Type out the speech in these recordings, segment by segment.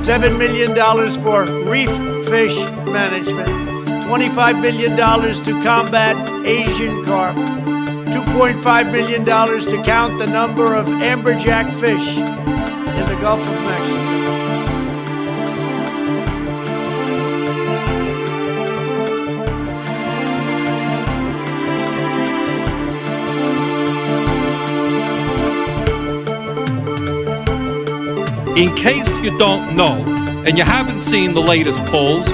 $7 million for reef fish management, $25 million to combat Asian carp, $2.5 million to count the number of amberjack fish in the Gulf of Mexico. In case you don't know, and you haven't seen the latest polls,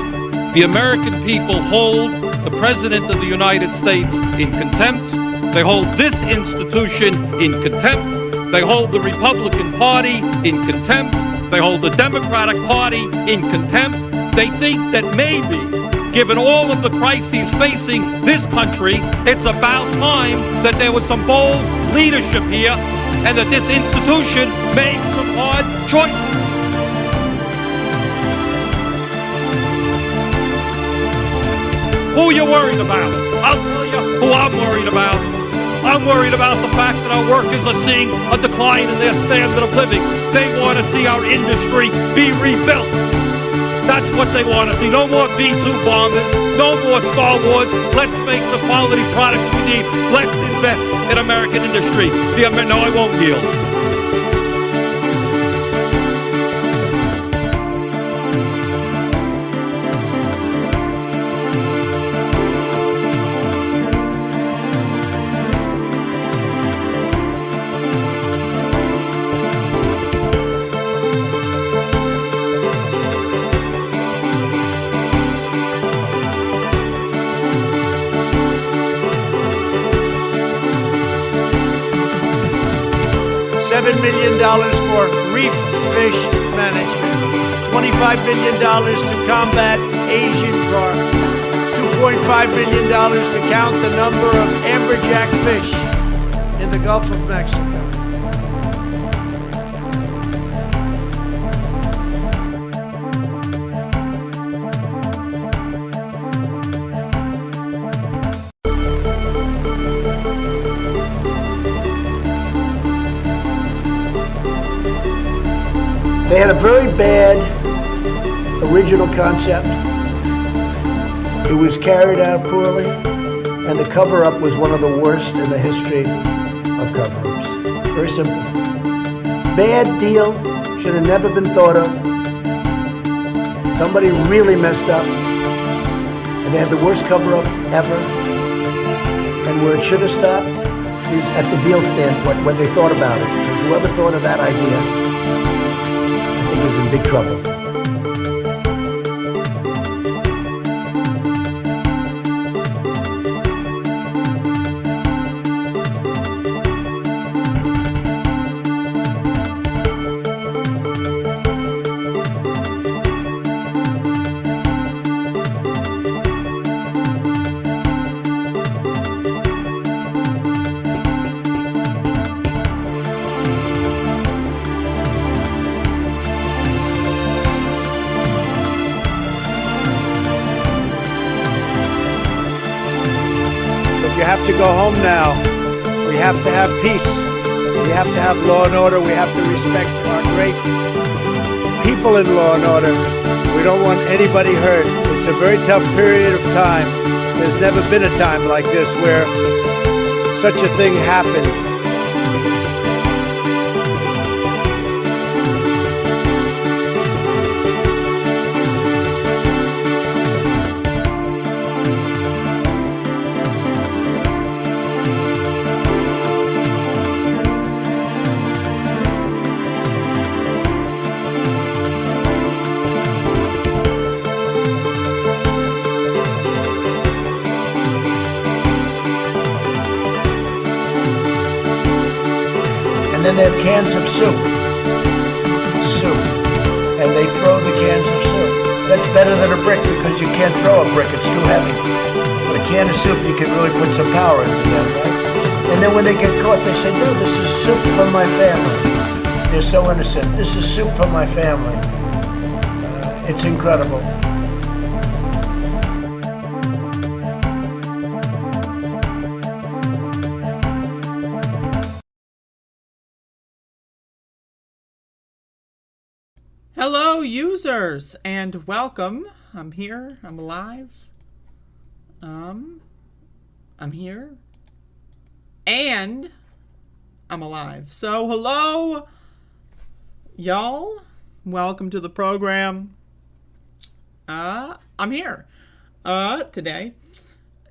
the American people hold the President of the United States in contempt. They hold this institution in contempt. They hold the Republican Party in contempt. They hold the Democratic Party in contempt. They think that maybe, given all of the crises facing this country, it's about time that there was some bold leadership here and that this institution made some hard choices. Who are you worried about? I'll tell you who I'm worried about. I'm worried about the fact that our workers are seeing a decline in their standard of living. They want to see our industry be rebuilt. That's what they want to see. No more B-2 bombers, no more Star Wars. Let's make the quality products we need. Let's invest in American industry. No, I won't yield. $7 million for reef fish management, $25 million to combat Asian carp, $2.5 million to count the number of amberjack fish in the Gulf of Mexico. They had a very bad original concept. It was carried out poorly, and the cover-up was one of the worst in the history of cover-ups. Very simple. Bad deal, should have never been thought of. Somebody really messed up, and they had the worst cover-up ever. And where it should have stopped is at the deal standpoint, when they thought about it. Because whoever thought of that idea, I think, is in big trouble. You have to go home now. We have to have peace. We have to have law and order. We have to respect our great people in law and order. We don't want anybody hurt. It's a very tough period of time. There's never been a time like this where such a thing happened. And then they have cans of soup. And they throw the cans of soup. That's better than a brick because you can't throw a brick, it's too heavy. But a can of soup, you can really put some power into them, right? And then when they get caught, they say, no, this is soup from my family. They're so innocent. This is soup from my family. It's incredible. Hello, users, and welcome. I'm here. I'm alive. I'm here. And I'm alive. So, hello, y'all. Welcome to the program. I'm here today.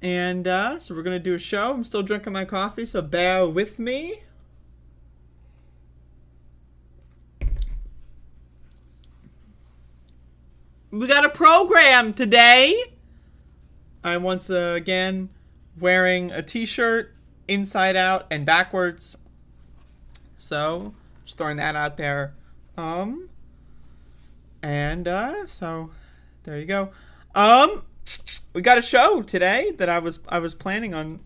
And so we're going to do a show. I'm still drinking my coffee, so bear with me. We got a program today. I'm once again wearing a t-shirt inside out and backwards. So, just throwing that out there. So there you go. We got a show today that I was planning on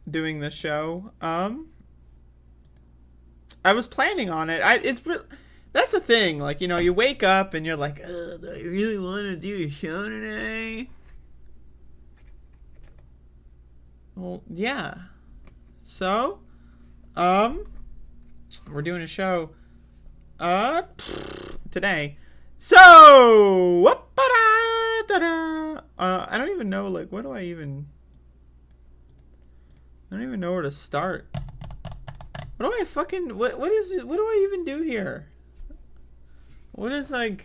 doing this show. I was planning on it. That's the thing. Like, you know, you wake up and you're like, do I really want to do a show today? Well, yeah. So, we're doing a show, today. So, I don't even know, like, I don't even know where to start. What do I fucking, what is it, what do I even do here? What is, like...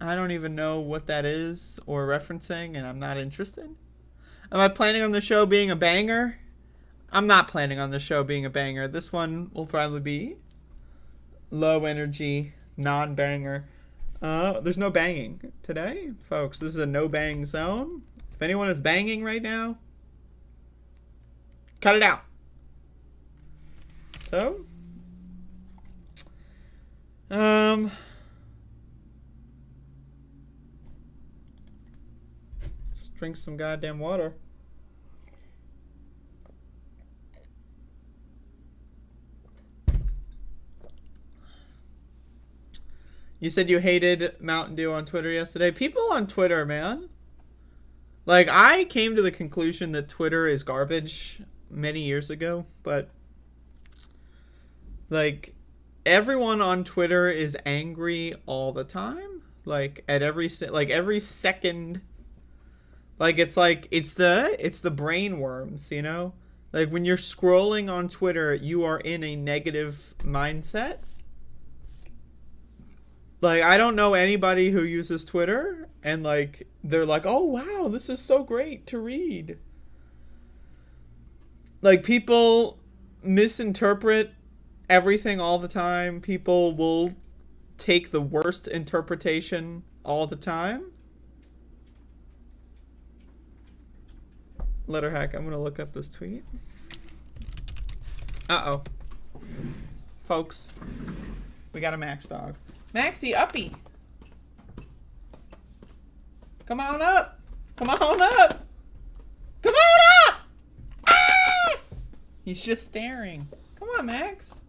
I don't even know what that is or referencing, and I'm not interested. Am I planning on the show being a banger? I'm not planning on the show being a banger. This one will probably be low energy, non-banger. There's no banging today, folks. This is a no-bang zone. If anyone is banging right now, cut it out. So, let's drink some goddamn water. You said you hated Mountain Dew on Twitter yesterday. People on Twitter, man. Like, I came to the conclusion that Twitter is garbage many years ago, but like, everyone on Twitter is angry all the time. Like, at every second. Like, it's the brain worms, you know? Like, when you're scrolling on Twitter, you are in a negative mindset. Like, I don't know anybody who uses Twitter, and, like, they're like, oh, wow, this is so great to read. Like, people misinterpret everything all the time. People will take the worst interpretation all the time. Letterhack, I'm gonna look up this tweet. Uh-oh. Folks, we got a Max dog. Maxie, uppy. Come on up. Come on up. Come on up. Ah! He's just staring. Come on, Max.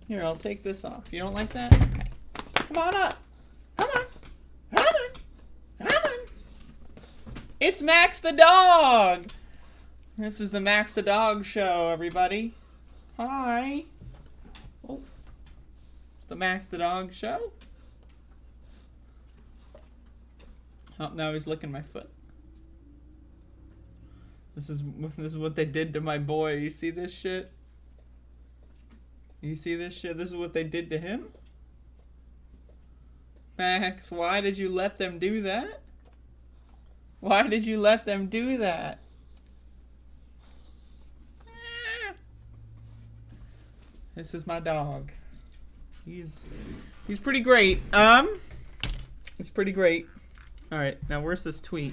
Here, I'll take this off. You don't like that? Okay. Come on up. Come on. Come on. Come on. It's Max the dog. This is the Max the dog show, everybody. Hi. Oh. It's the Max the dog show. Oh, now he's licking my foot. This is what they did to my boy. You see this shit? You see this shit? This is what they did to him? Max, why did you let them do that? Why did you let them do that? This is my dog. He's pretty great. It's pretty great. All right, now where's this tweet?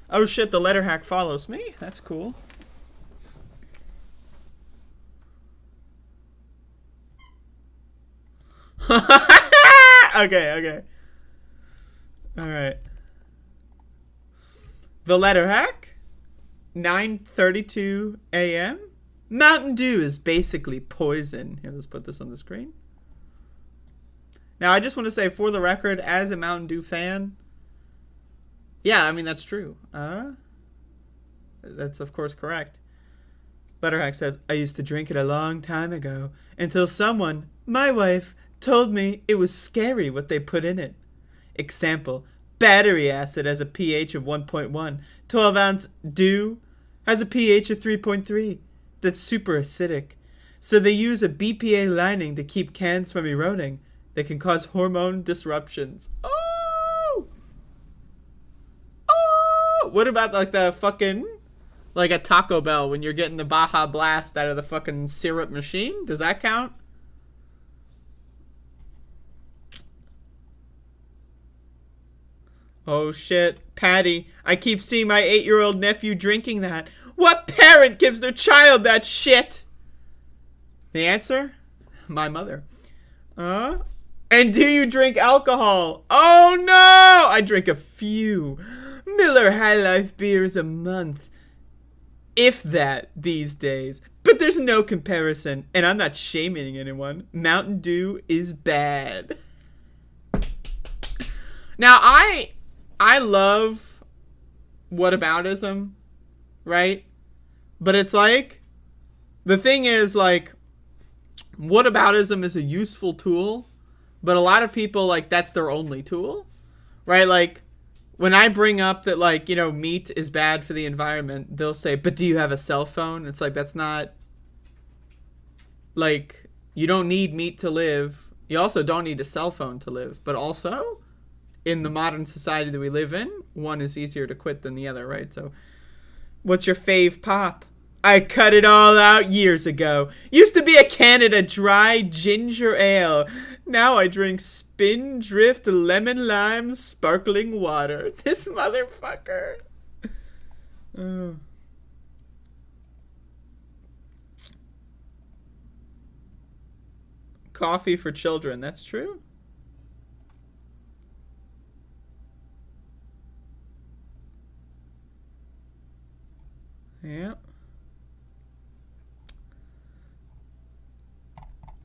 Oh shit, the letter hack follows me. That's cool. Okay. All right. The letter hack, 9:32 a.m. Mountain Dew is basically poison. Here, let's put this on the screen. Now, I just want to say, for the record, as a Mountain Dew fan, yeah, I mean, that's true. That's, of course, correct. Letterhack says, I used to drink it a long time ago until someone, my wife, told me it was scary what they put in it. Example, battery acid has a pH of 1.1. 12-ounce dew has a pH of 3.3. That's super acidic. So they use a BPA lining to keep cans from eroding. They can cause hormone disruptions. Oh! Oh! What about like the fucking... like at Taco Bell when you're getting the Baja Blast out of the fucking syrup machine? Does that count? Oh shit, Patty, I keep seeing my 8-year-old nephew drinking that. What parent gives their child that shit? The answer? My mother. And do you drink alcohol? Oh no! I drink a few Miller High Life beers a month. If that, these days. But there's no comparison, and I'm not shaming anyone. Mountain Dew is bad. Now, I love whataboutism, right? But it's like, the thing is, like, whataboutism is a useful tool, but a lot of people, like, that's their only tool, right? Like, when I bring up that, like, you know, meat is bad for the environment, they'll say, but do you have a cell phone? It's like, that's not, like, you don't need meat to live. You also don't need a cell phone to live. But also, in the modern society that we live in, one is easier to quit than the other, right? So, what's your fave pop? I cut it all out years ago. Used to be a Canada Dry ginger ale. Now I drink Spindrift lemon lime sparkling water. This motherfucker. Oh. Coffee for children. That's true. Yeah.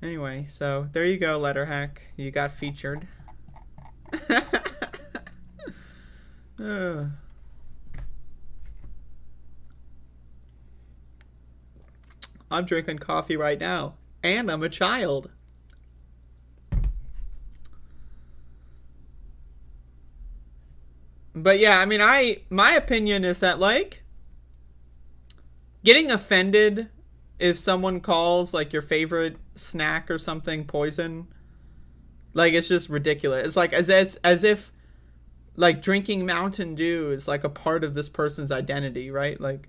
Anyway, so there you go, Letterhack. You got featured. I'm drinking coffee right now, and I'm a child. But yeah, I mean, my opinion is that, like, getting offended if someone calls, like, your favorite snack or something poison, like, it's just ridiculous. It's like as if like drinking Mountain Dew is like a part of this person's identity, right? Like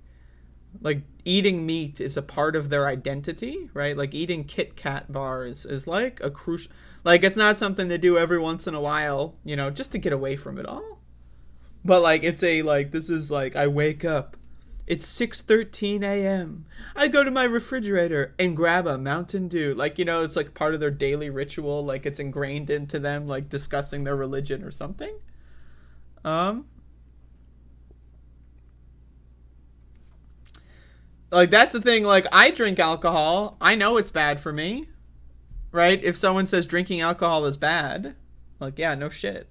eating meat is a part of their identity, right? Like eating Kit Kat bars is like a crucial, like, it's not something they do every once in a while, you know, just to get away from it all. But like, it's a, like, this is like, I wake up, it's 6:13 a.m. I go to my refrigerator and grab a Mountain Dew. Like, you know, it's like part of their daily ritual. Like, it's ingrained into them, like discussing their religion or something. Like, that's the thing. Like, I drink alcohol. I know it's bad for me, right? If someone says drinking alcohol is bad, like, yeah, no shit.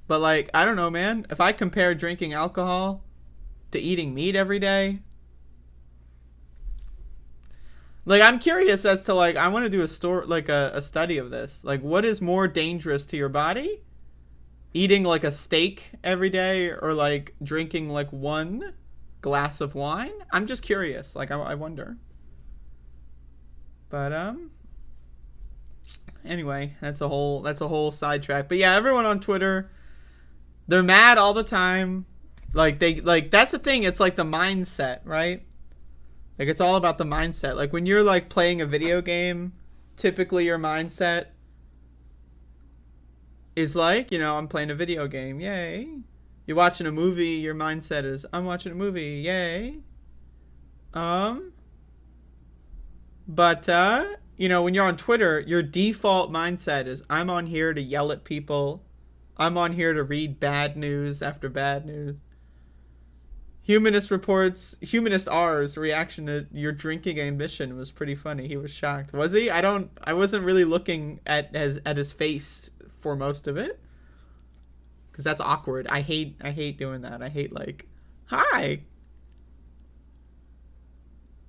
But like, I don't know, man. If I compare drinking alcohol to eating meat every day, like, I'm curious as to, like, I want to do a study of this. Like, what is more dangerous to your body? Eating like a steak every day, or like drinking like one glass of wine? I'm just curious. Like, I wonder. But anyway, that's a whole sidetrack. But yeah, everyone on Twitter, they're mad all the time. Like, that's the thing. It's like the mindset, right? Like, it's all about the mindset. Like, when you're like playing a video game, typically your mindset is like, you know, I'm playing a video game, yay. You're watching a movie, your mindset is, I'm watching a movie, yay. But you know, when you're on Twitter, your default mindset is, I'm on here to yell at people. I'm on here to read bad news after bad news. Humanist R's reaction to your drinking ambition was pretty funny. He was shocked. Was he? I wasn't really looking at his face for most of it, because that's awkward. I hate doing that. I hate, like, hi.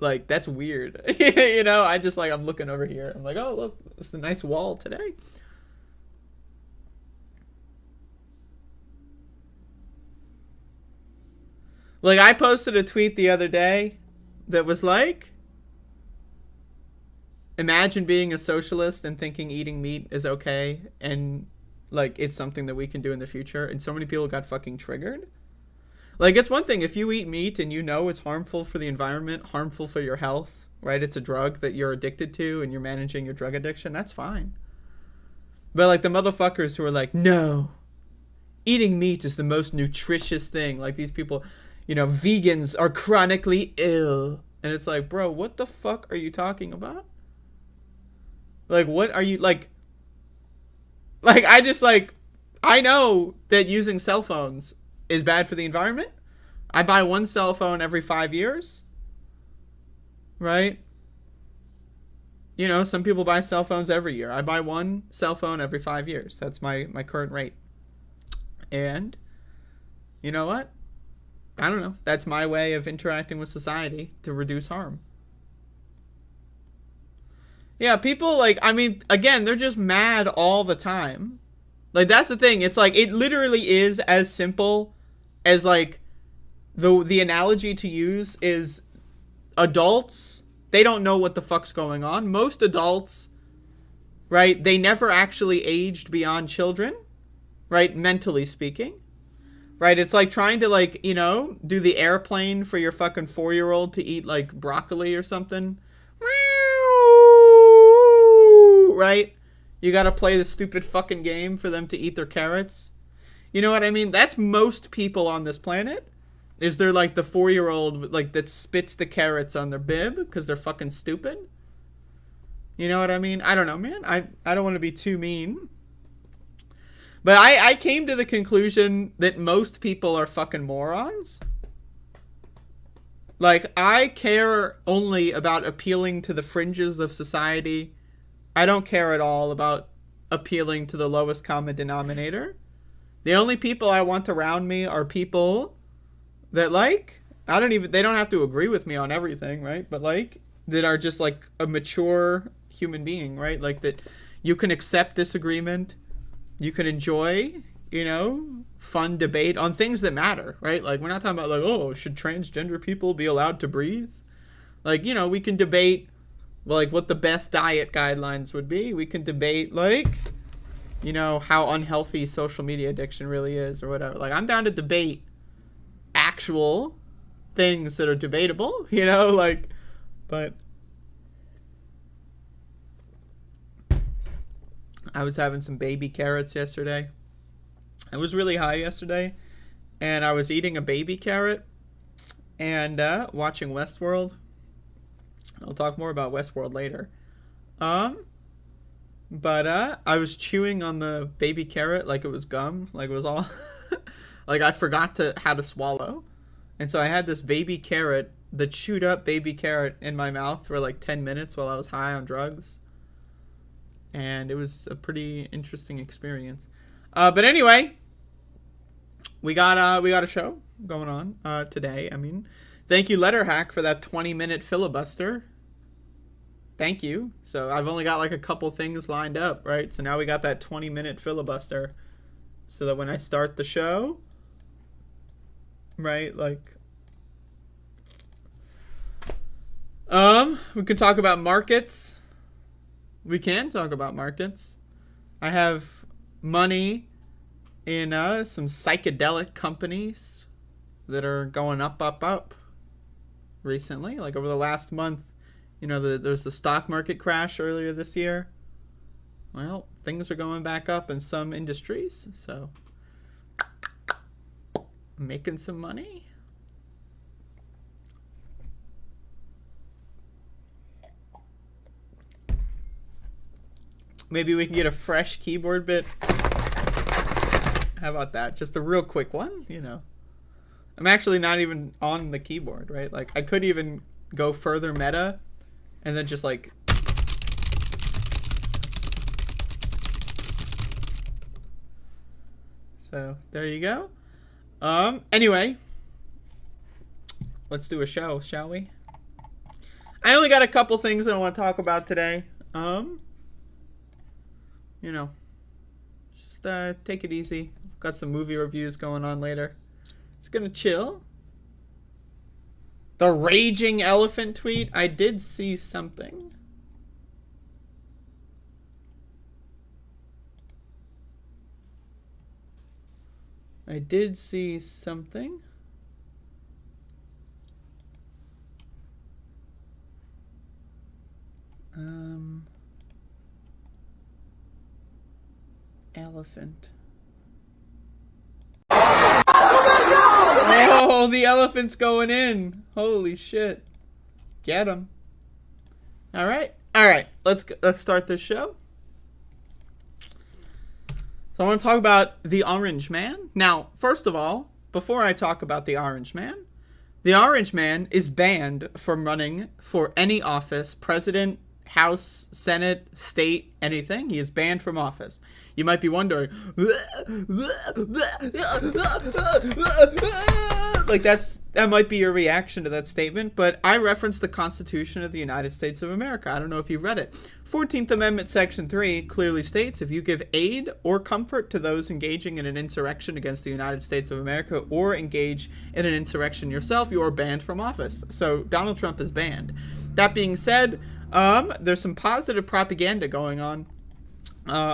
Like, that's weird. You know, I just like, I'm looking over here. I'm like, oh, look, it's a nice wall today. Like, I posted a tweet the other day that was like, imagine being a socialist and thinking eating meat is okay and, like, it's something that we can do in the future. And so many people got fucking triggered. Like, it's one thing if you eat meat and you know it's harmful for the environment, harmful for your health, right? It's a drug that you're addicted to and you're managing your drug addiction. That's fine. But, like, the motherfuckers who are like, no, eating meat is the most nutritious thing. Like, these people, you know, vegans are chronically ill. And it's like, bro, what the fuck are you talking about? Like, what are you, like, I just, like, I know that using cell phones is bad for the environment. I buy one cell phone every 5 years. Right? You know, some people buy cell phones every year. I buy one cell phone every 5 years. That's my current rate. And you know what? I don't know. That's my way of interacting with society to reduce harm. Yeah, people, like, I mean, again, they're just mad all the time. Like, that's the thing. It's like, it literally is as simple as, like, the analogy to use is adults, they don't know what the fuck's going on. Most adults, right, they never actually aged beyond children, right, mentally speaking. Right, it's like trying to, like, you know, do the airplane for your fucking 4-year-old to eat, like, broccoli or something. Right? You gotta play the stupid fucking game for them to eat their carrots. You know what I mean? That's most people on this planet. Is there, like, the 4-year-old, like, that spits the carrots on their bib because they're fucking stupid? You know what I mean? I don't know, man. I don't want to be too mean. But I came to the conclusion that most people are fucking morons. Like, I care only about appealing to the fringes of society. I don't care at all about appealing to the lowest common denominator. The only people I want around me are people that, like, they don't have to agree with me on everything, right? But, like, that are just, like, a mature human being, right? Like, that you can accept disagreement. You can enjoy, you know, fun debate on things that matter, right? Like, we're not talking about, like, oh, should transgender people be allowed to breathe? Like, you know, we can debate, like, what the best diet guidelines would be. We can debate, like, you know, how unhealthy social media addiction really is or whatever. Like, I'm down to debate actual things that are debatable, you know, like, but I was having some baby carrots yesterday. I was really high yesterday, and I was eating a baby carrot and watching Westworld. I'll talk more about Westworld later. But I was chewing on the baby carrot like it was gum, like it was all like I forgot how to swallow. And so I had this baby carrot, the chewed up baby carrot in my mouth for like 10 minutes while I was high on drugs. And it was a pretty interesting experience. But anyway, we got a show going on today. I mean, thank you, Letterhack, for that 20-minute filibuster. Thank you. So I've only got like a couple things lined up, right? So now we got that 20-minute filibuster, so that when I start the show, right, like, we can talk about markets. We can talk about markets. I have money in some psychedelic companies that are going up recently. Like over the last month, you know, there's the stock market crash earlier this year. Well, things are going back up in some industries, so making some money. Maybe we can get a fresh keyboard bit. How about that? Just a real quick one, you know. I'm actually not even on the keyboard, right? Like, I could even go further meta and then just like... So, there you go. Anyway. Let's do a show, shall we? I only got a couple things I want to talk about today. Just take it easy. Got some movie reviews going on later. It's gonna chill. The raging elephant tweet. I did see something. Elephant. Oh, the elephant's going in. Holy shit. Get him. All right. Let's start this show. So I want to talk about the Orange Man. Now, first of all, before I talk about the Orange Man is banned from running for any office, president, House, Senate, state, anything. He is banned from office. You might be wondering, like that might be your reaction to that statement, but I referenced the Constitution of the United States of America. I don't know if you read it. 14th Amendment, Section 3 clearly states, if you give aid or comfort to those engaging in an insurrection against the United States of America or engage in an insurrection yourself, you are banned from office. So Donald Trump is banned. That being said, there's some positive propaganda going on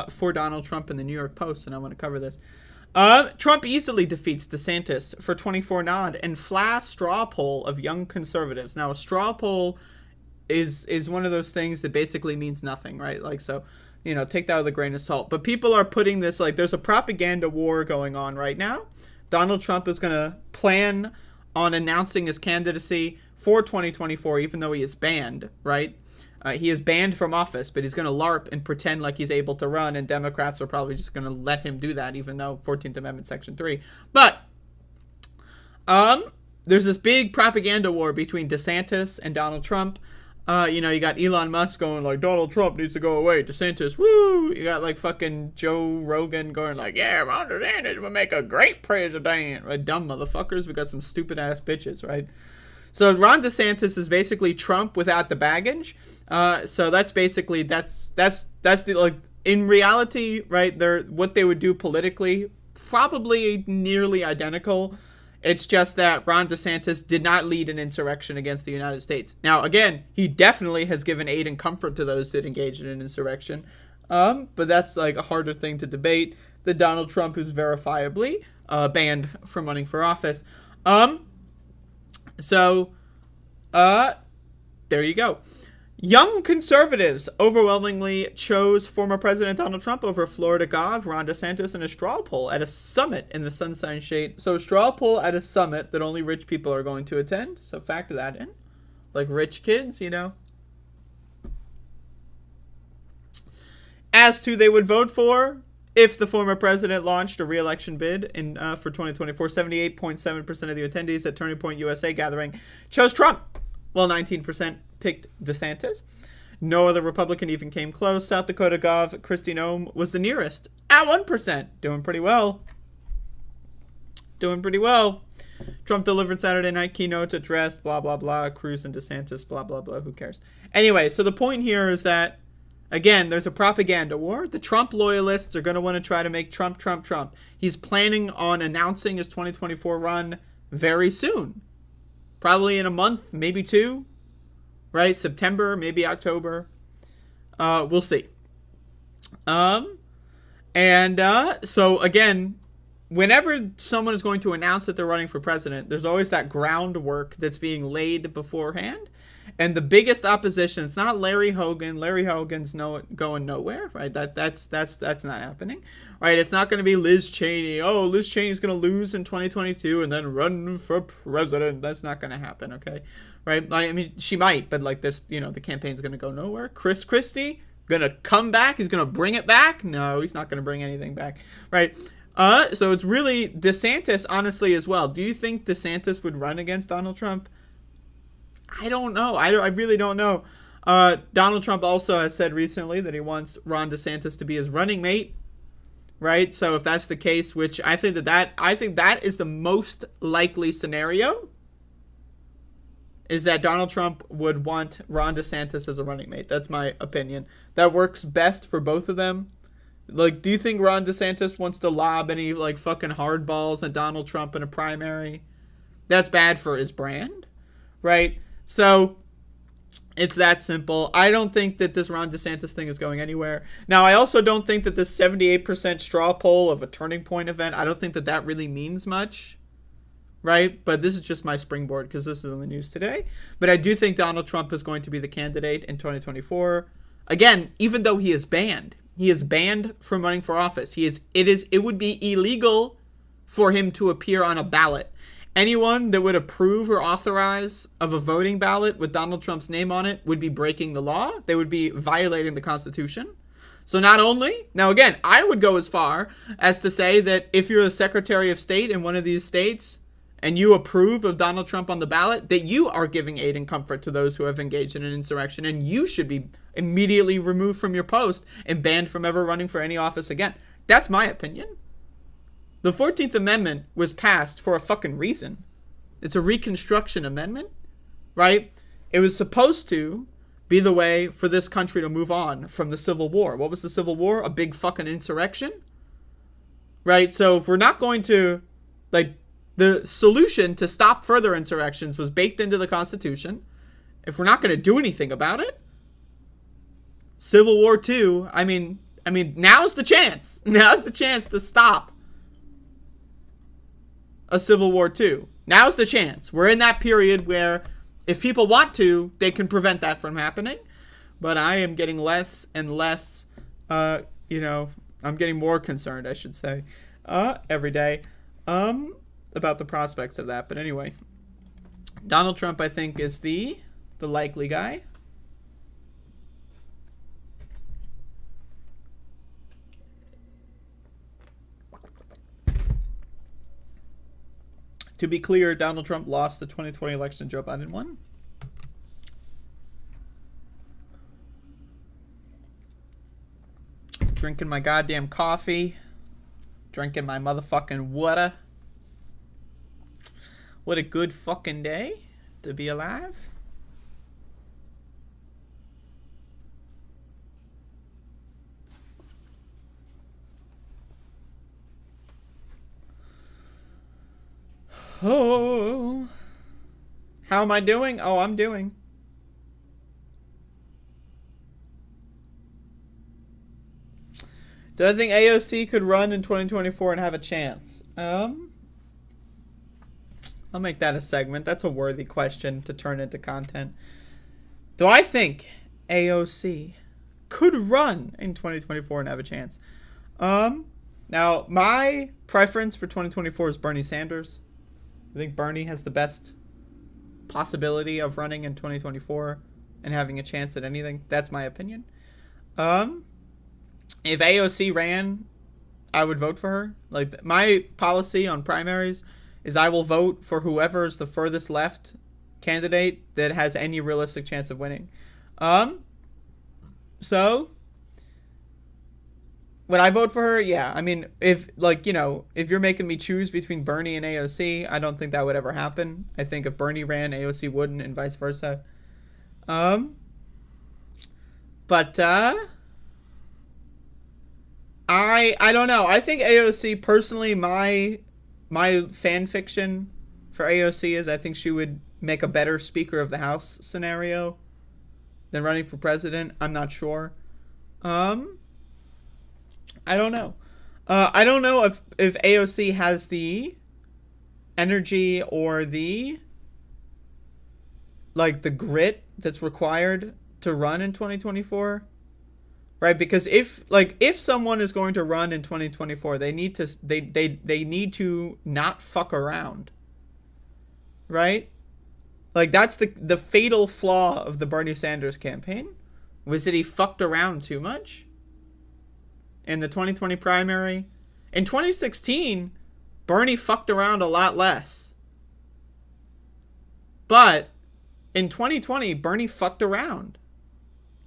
for Donald Trump in the New York Post, and I want to cover this. Trump easily defeats DeSantis for 24 nod and flash straw poll of young conservatives. Now, a straw poll is one of those things that basically means nothing, right? Like, so, take that with a grain of salt. But people are putting this, like, there's a propaganda war going on right now. Donald Trump is going to plan on announcing his candidacy for 2024, even though he is banned, right? He is banned from office, but he's going to LARP and pretend like he's able to run, and Democrats are probably just going to let him do that, even though 14th Amendment, Section 3. But there's this big propaganda war between DeSantis and Donald Trump. You got Elon Musk going like, Donald Trump needs to go away. DeSantis, woo! You got like fucking Joe Rogan going like, yeah, Ron DeSantis will make a great president. Right? Dumb motherfuckers. We got some stupid ass bitches, right? So Ron DeSantis is basically Trump without the baggage. So that's basically that's the, like, in reality, right? What they would do politically probably nearly identical. It's just that Ron DeSantis did not lead an insurrection against the United States. Now, again, he definitely has given aid and comfort to those that engaged in an insurrection. But that's like a harder thing to debate than Donald Trump, who's verifiably banned from running for office. So, there you go. Young conservatives overwhelmingly chose former President Donald Trump over Florida Gov, Ron DeSantis, in a straw poll at a summit in the Sunshine State. So, a straw poll at a summit that only rich people are going to attend. So, factor that in. Like rich kids, As to they would vote for if the former president launched a re-election bid for 2024, 78.7% of the attendees at Turning Point USA gathering chose Trump, while 19% picked DeSantis. No other Republican even came close. South Dakota Gov. Kristi Noem was the nearest at 1%. Doing pretty well. Trump delivered Saturday night keynote address, blah, blah, blah. Cruz and DeSantis, blah, blah, blah. Who cares? Anyway, so the point here is that, again, there's a propaganda war. The Trump loyalists are going to want to try to make Trump, Trump, Trump. He's planning on announcing his 2024 run very soon. Probably in a month, maybe two. Right? September, maybe October. We'll see. So again, whenever someone is going to announce that they're running for president, there's always that groundwork that's being laid beforehand. And the biggest opposition, it's not Larry Hogan. Larry Hogan's going nowhere, right? That's not happening, right? It's not going to be Liz Cheney. Oh, Liz Cheney's going to lose in 2022 and then run for president. That's not going to happen, okay? Right? I mean, she might, but like this, the campaign's going to go nowhere. Chris Christie going to come back. He's going to bring it back. No, he's not going to bring anything back, right? So it's really DeSantis, honestly, as well. Do you think DeSantis would run against Donald Trump? I don't know. I really don't know. Donald Trump also has said recently that he wants Ron DeSantis to be his running mate, right? So if that's the case, which I think that is the most likely scenario, is that Donald Trump would want Ron DeSantis as a running mate. That's my opinion. That works best for both of them. Like, do you think Ron DeSantis wants to lob any, like, fucking hardballs at Donald Trump in a primary? That's bad for his brand, right? So, it's that simple. I don't think that this Ron DeSantis thing is going anywhere. Now, I also don't think that this 78% straw poll of a turning point event, I don't think that that really means much, right? But this is just my springboard because this is in the news today. But I do think Donald Trump is going to be the candidate in 2024. Again, even though he is banned from running for office. It would be illegal for him to appear on a ballot. Anyone that would approve or authorize of a voting ballot with Donald Trump's name on it would be breaking the law. They would be violating the Constitution. So not only, now again, I would go as far as to say that if you're the Secretary of State in one of these states and you approve of Donald Trump on the ballot, that you are giving aid and comfort to those who have engaged in an insurrection, and you should be immediately removed from your post and banned from ever running for any office again. That's my opinion. The 14th Amendment was passed for a fucking reason. It's a Reconstruction Amendment, right? It was supposed to be the way for this country to move on from the Civil War. What was the Civil War? A big fucking insurrection, right? So if we're not going to, like, the solution to stop further insurrections was baked into the Constitution. If we're not going to do anything about it, Civil War II, I mean, now's the chance. Now's the chance to stop a Civil War II. Now's the chance. We're in that period where if people want to, they can prevent that from happening. But I am getting less and less, I'm getting more concerned, I should say, every day, about the prospects of that. But anyway, Donald Trump, I think, is the likely guy. To be clear, Donald Trump lost the 2020 election. Joe Biden won. Drinking my goddamn coffee. Drinking my motherfucking water. What a good fucking day to be alive. Oh, how am I doing? Oh, I'm doing. Do I think AOC could run in 2024 and have a chance? I'll make that a segment. That's a worthy question to turn into content. Do I think AOC could run in 2024 and have a chance? Now, my preference for 2024 is Bernie Sanders. I think Bernie has the best possibility of running in 2024 and having a chance at anything. That's my opinion. If AOC ran, I would vote for her. Like, my policy on primaries is I will vote for whoever is the furthest left candidate that has any realistic chance of winning. So would I vote for her? Yeah. I mean, if you're making me choose between Bernie and AOC, I don't think that would ever happen. I think if Bernie ran, AOC wouldn't, and vice versa. But I don't know. I think AOC, personally, my fan fiction for AOC is I think she would make a better Speaker of the House scenario than running for president. I'm not sure. I don't know. I don't know if AOC has the energy or the grit that's required to run in 2024, right? Because if someone is going to run in 2024, they need to not fuck around, right? Like, that's the fatal flaw of the Bernie Sanders campaign, was that he fucked around too much. In the 2020 primary. In 2016, Bernie fucked around a lot less. But in 2020, Bernie fucked around.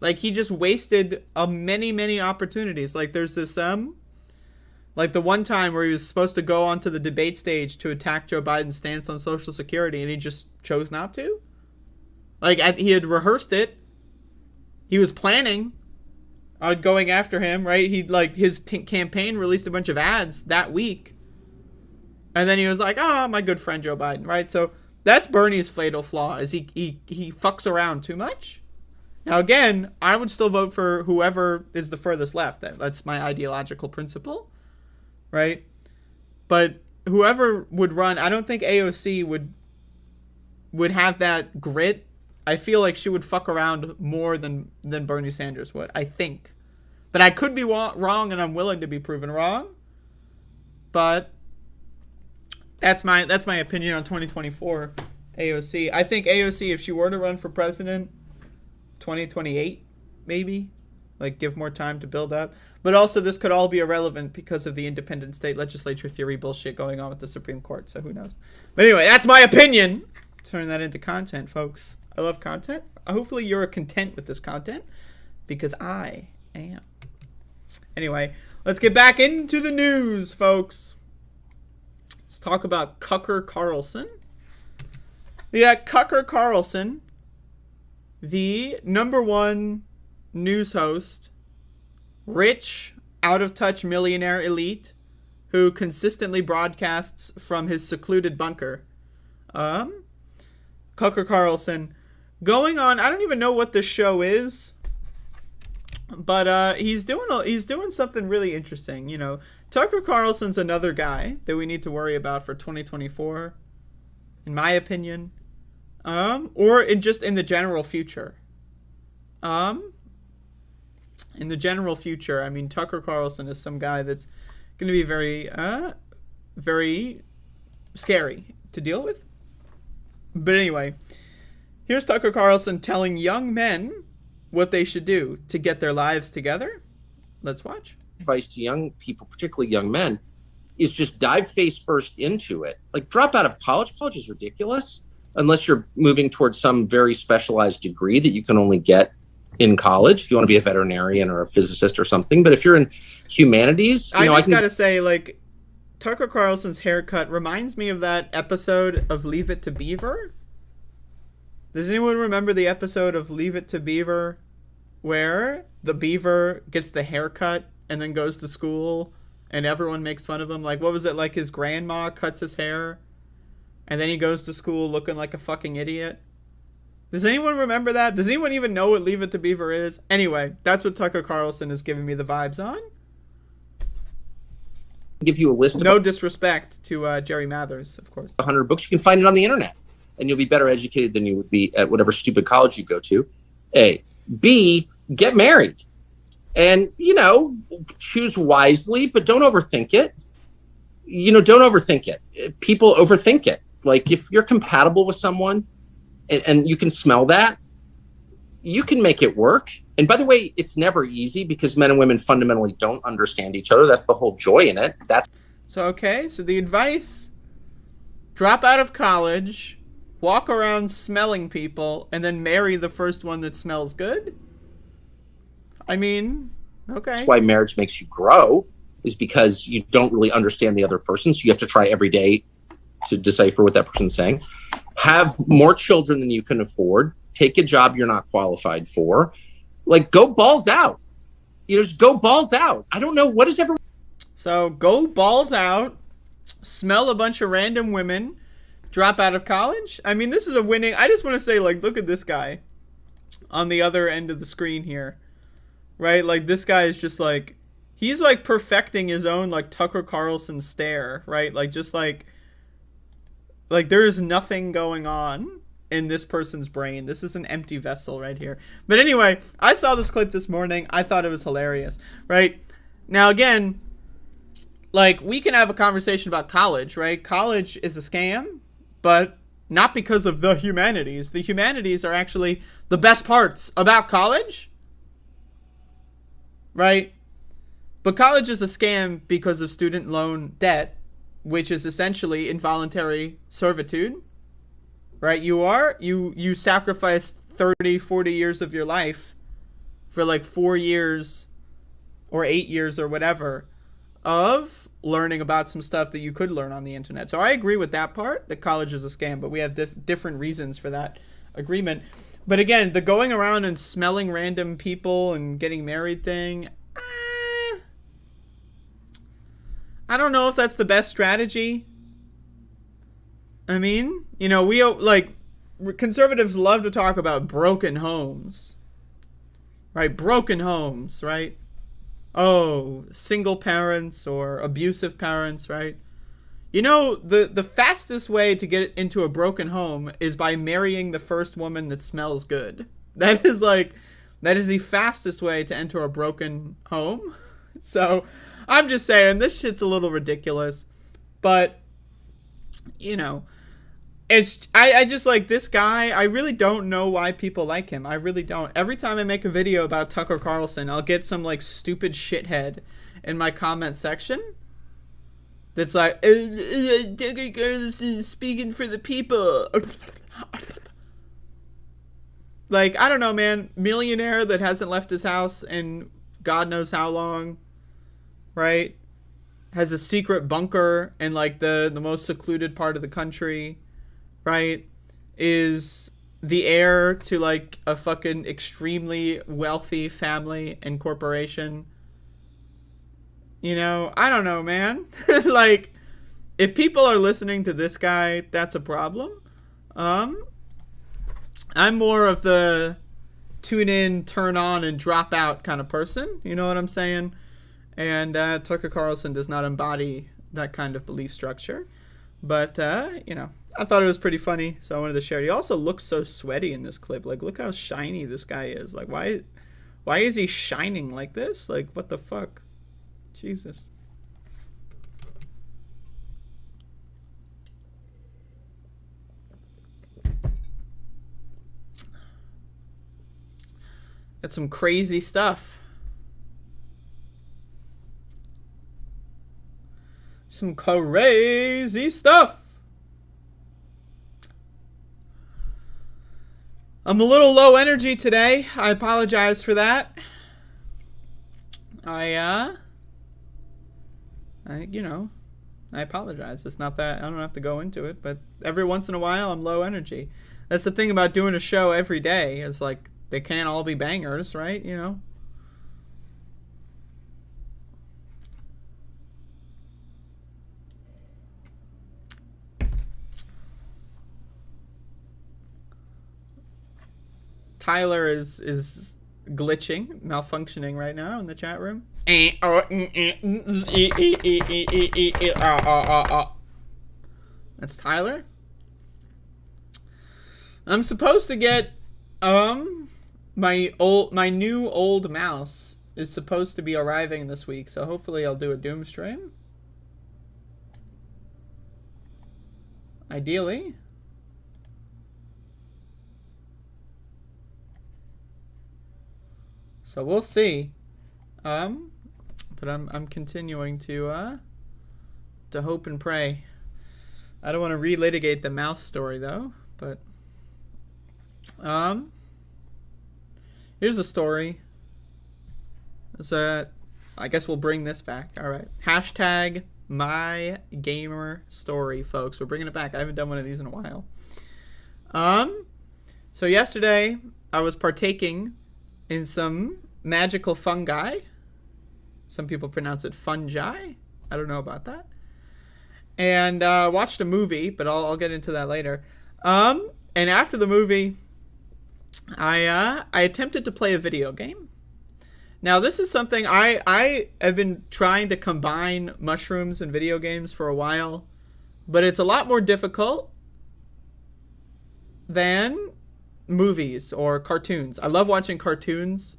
Like, he just wasted many opportunities. Like, there's this, like the one time where he was supposed to go onto the debate stage to attack Joe Biden's stance on Social Security, and he just chose not to. Like, he had rehearsed it. He was planning on going after him, right? His campaign released a bunch of ads that week. And then he was like, oh, my good friend Joe Biden, right? So that's Bernie's fatal flaw, is he fucks around too much. Now, again, I would still vote for whoever is the furthest left. That's my ideological principle, right? But whoever would run, I don't think AOC would have that grit. I feel like she would fuck around more than Bernie Sanders would, I think. But I could be wrong, and I'm willing to be proven wrong. But that's my opinion on 2024 AOC. I think AOC, if she were to run for president, 2028 maybe, like give more time to build up. But also this could all be irrelevant because of the independent state legislature theory bullshit going on with the Supreme Court, so who knows. But anyway, that's my opinion. Turn that into content, folks. I love content. Hopefully you're content with this content, because I am. Anyway, let's get back into the news, folks. Let's talk about Tucker Carlson. Yeah, Tucker Carlson, the #1 news host, rich, out-of-touch millionaire elite, who consistently broadcasts from his secluded bunker. Tucker Carlson, going on, I don't even know what this show is, but he's doing something really interesting. You know, Tucker Carlson's another guy that we need to worry about for 2024, in my opinion, or in the general future. In the general future, I mean, Tucker Carlson is some guy that's going to be very, very scary to deal with. But anyway, here's Tucker Carlson telling young men what they should do to get their lives together. Let's watch. Advice to young people, particularly young men, is just dive face first into it. Like, drop out of college. College is ridiculous unless you're moving towards some very specialized degree that you can only get in college if you want to be a veterinarian or a physicist or something. But if you're in humanities, I gotta say, like, Tucker Carlson's haircut reminds me of that episode of Leave It to Beaver. Does anyone remember the episode of Leave It to Beaver where the beaver gets the haircut and then goes to school and everyone makes fun of him? Like, what was it? Like, his grandma cuts his hair and then he goes to school looking like a fucking idiot. Does anyone remember that? Does anyone even know what Leave It to Beaver is? Anyway, that's what Tucker Carlson is giving me the vibes on. Give you a list of no disrespect to Jerry Mathers, of course. 100 books. You can find it on the internet, and you'll be better educated than you would be at whatever stupid college you go to. A. B. Get married, and choose wisely, but don't overthink it. Don't overthink it. People overthink it. Like, if you're compatible with someone, and you can smell that, you can make it work. And by the way, it's never easy because men and women fundamentally don't understand each other. That's the whole joy in it. So the advice: drop out of college, walk around smelling people, and then marry the first one that smells good? I mean, okay. That's why marriage makes you grow, is because you don't really understand the other person. So you have to try every day to decipher what that person's saying. Have more children than you can afford. Take a job you're not qualified for. Like, go balls out. Just go balls out. I don't know, what is everyone... So, go balls out, smell a bunch of random women, drop out of college? I mean, this is a winning... I just want to say, like, look at this guy on the other end of the screen here. Right? Like, this guy is just, like... He's, like, perfecting his own, like, Tucker Carlson stare, right? Like, just, like, there is nothing going on in this person's brain. This is an empty vessel right here. But anyway, I saw this clip this morning. I thought it was hilarious, right? Now, again, like, we can have a conversation about college, right? College is a scam, but not because of the humanities. The humanities are actually the best parts about college, right? But college is a scam because of student loan debt, which is essentially involuntary servitude, right? You sacrifice 30, 40 years of your life for like 4 years or 8 years or whatever of learning about some stuff that you could learn on the internet. So I agree with that part, that college is a scam, but we have different reasons for that. agreement. But again, the going around and smelling random people and getting married thing, I don't know if that's the best strategy. I mean, you know, we like conservatives love to talk about broken homes, right? Broken homes, right? Oh, single parents or abusive parents, right? You know, the fastest way to get into a broken home is by marrying the first woman that smells good. That is the fastest way to enter a broken home. So, I'm just saying, this shit's a little ridiculous. But, you know, I just like this guy. I really don't know why people like him. I really don't. Every time I make a video about Tucker Carlson, I'll get some like stupid shithead in my comment section that's like, Tucker Carlson speaking for the people. Like, I don't know, man. Millionaire that hasn't left his house in God knows how long, right? Has a secret bunker in like the most secluded part of the country, right? Is the heir to like a fucking extremely wealthy family and corporation. You know, I don't know, man. Like, if people are listening to this guy, that's a problem. I'm more of the tune in, turn on, and drop out kind of person. You know what I'm saying? And Tucker Carlson does not embody that kind of belief structure. But, you know, I thought it was pretty funny, so I wanted to share. He also looks so sweaty in this clip. Like, look how shiny this guy is. Like, why is he shining like this? Like, what the fuck? Jesus. Got some crazy stuff. Some crazy stuff. I'm a little low energy today. I apologize for that. You know, I apologize. It's not that I don't have to go into it, but every once in a while I'm low energy. That's the thing about doing a show every day. Is like they can't all be bangers, right? You know. Tyler is glitching, malfunctioning right now in the chat room. That's Tyler. I'm supposed to get my new old mouse is supposed to be arriving this week, so hopefully I'll do a Doom stream. Ideally. So we'll see. But I'm continuing to hope and pray. I don't want to relitigate the mouse story though, but here's a story. I guess we'll bring this back. All right. Hashtag my gamer story, folks. We're bringing it back. I haven't done one of these in a while. So yesterday I was partaking in some magical fungi. Some people pronounce it fungi. I don't know about that. And watched a movie, but I'll get into that later. And after the movie, I attempted to play a video game. Now, this is something I have been trying to combine mushrooms and video games for a while, but it's a lot more difficult than movies or cartoons. I love watching cartoons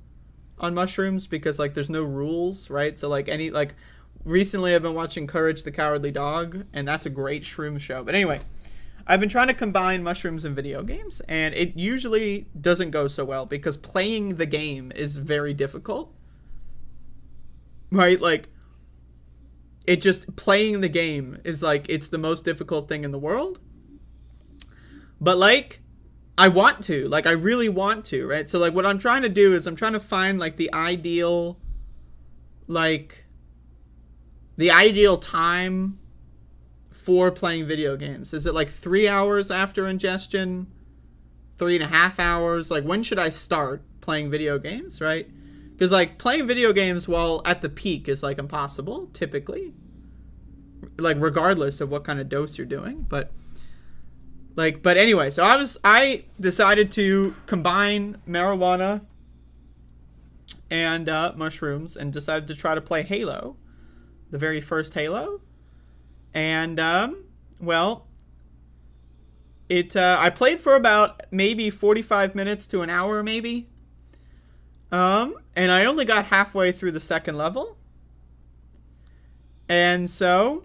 on mushrooms because like there's no rules, right? So like recently I've been watching Courage the Cowardly Dog, and that's a great shroom show. But anyway, I've been trying to combine mushrooms and video games, and it usually doesn't go so well because playing the game is very difficult, right? Like playing the game is like it's the most difficult thing in the world. But like I really want to, right? So like what I'm trying to do is I'm trying to find like the ideal time for playing video games. Is it like 3 hours after ingestion, 3.5 hours? Like, when should I start playing video games, right? Because, like, playing video games while at the peak is, like, impossible, typically. Like, regardless of what kind of dose you're doing. But anyway, so I decided to combine marijuana and mushrooms and decided to try to play Halo. The very first Halo. And, well, I played for about maybe 45 minutes to an hour, maybe. And I only got halfway through the second level. And so,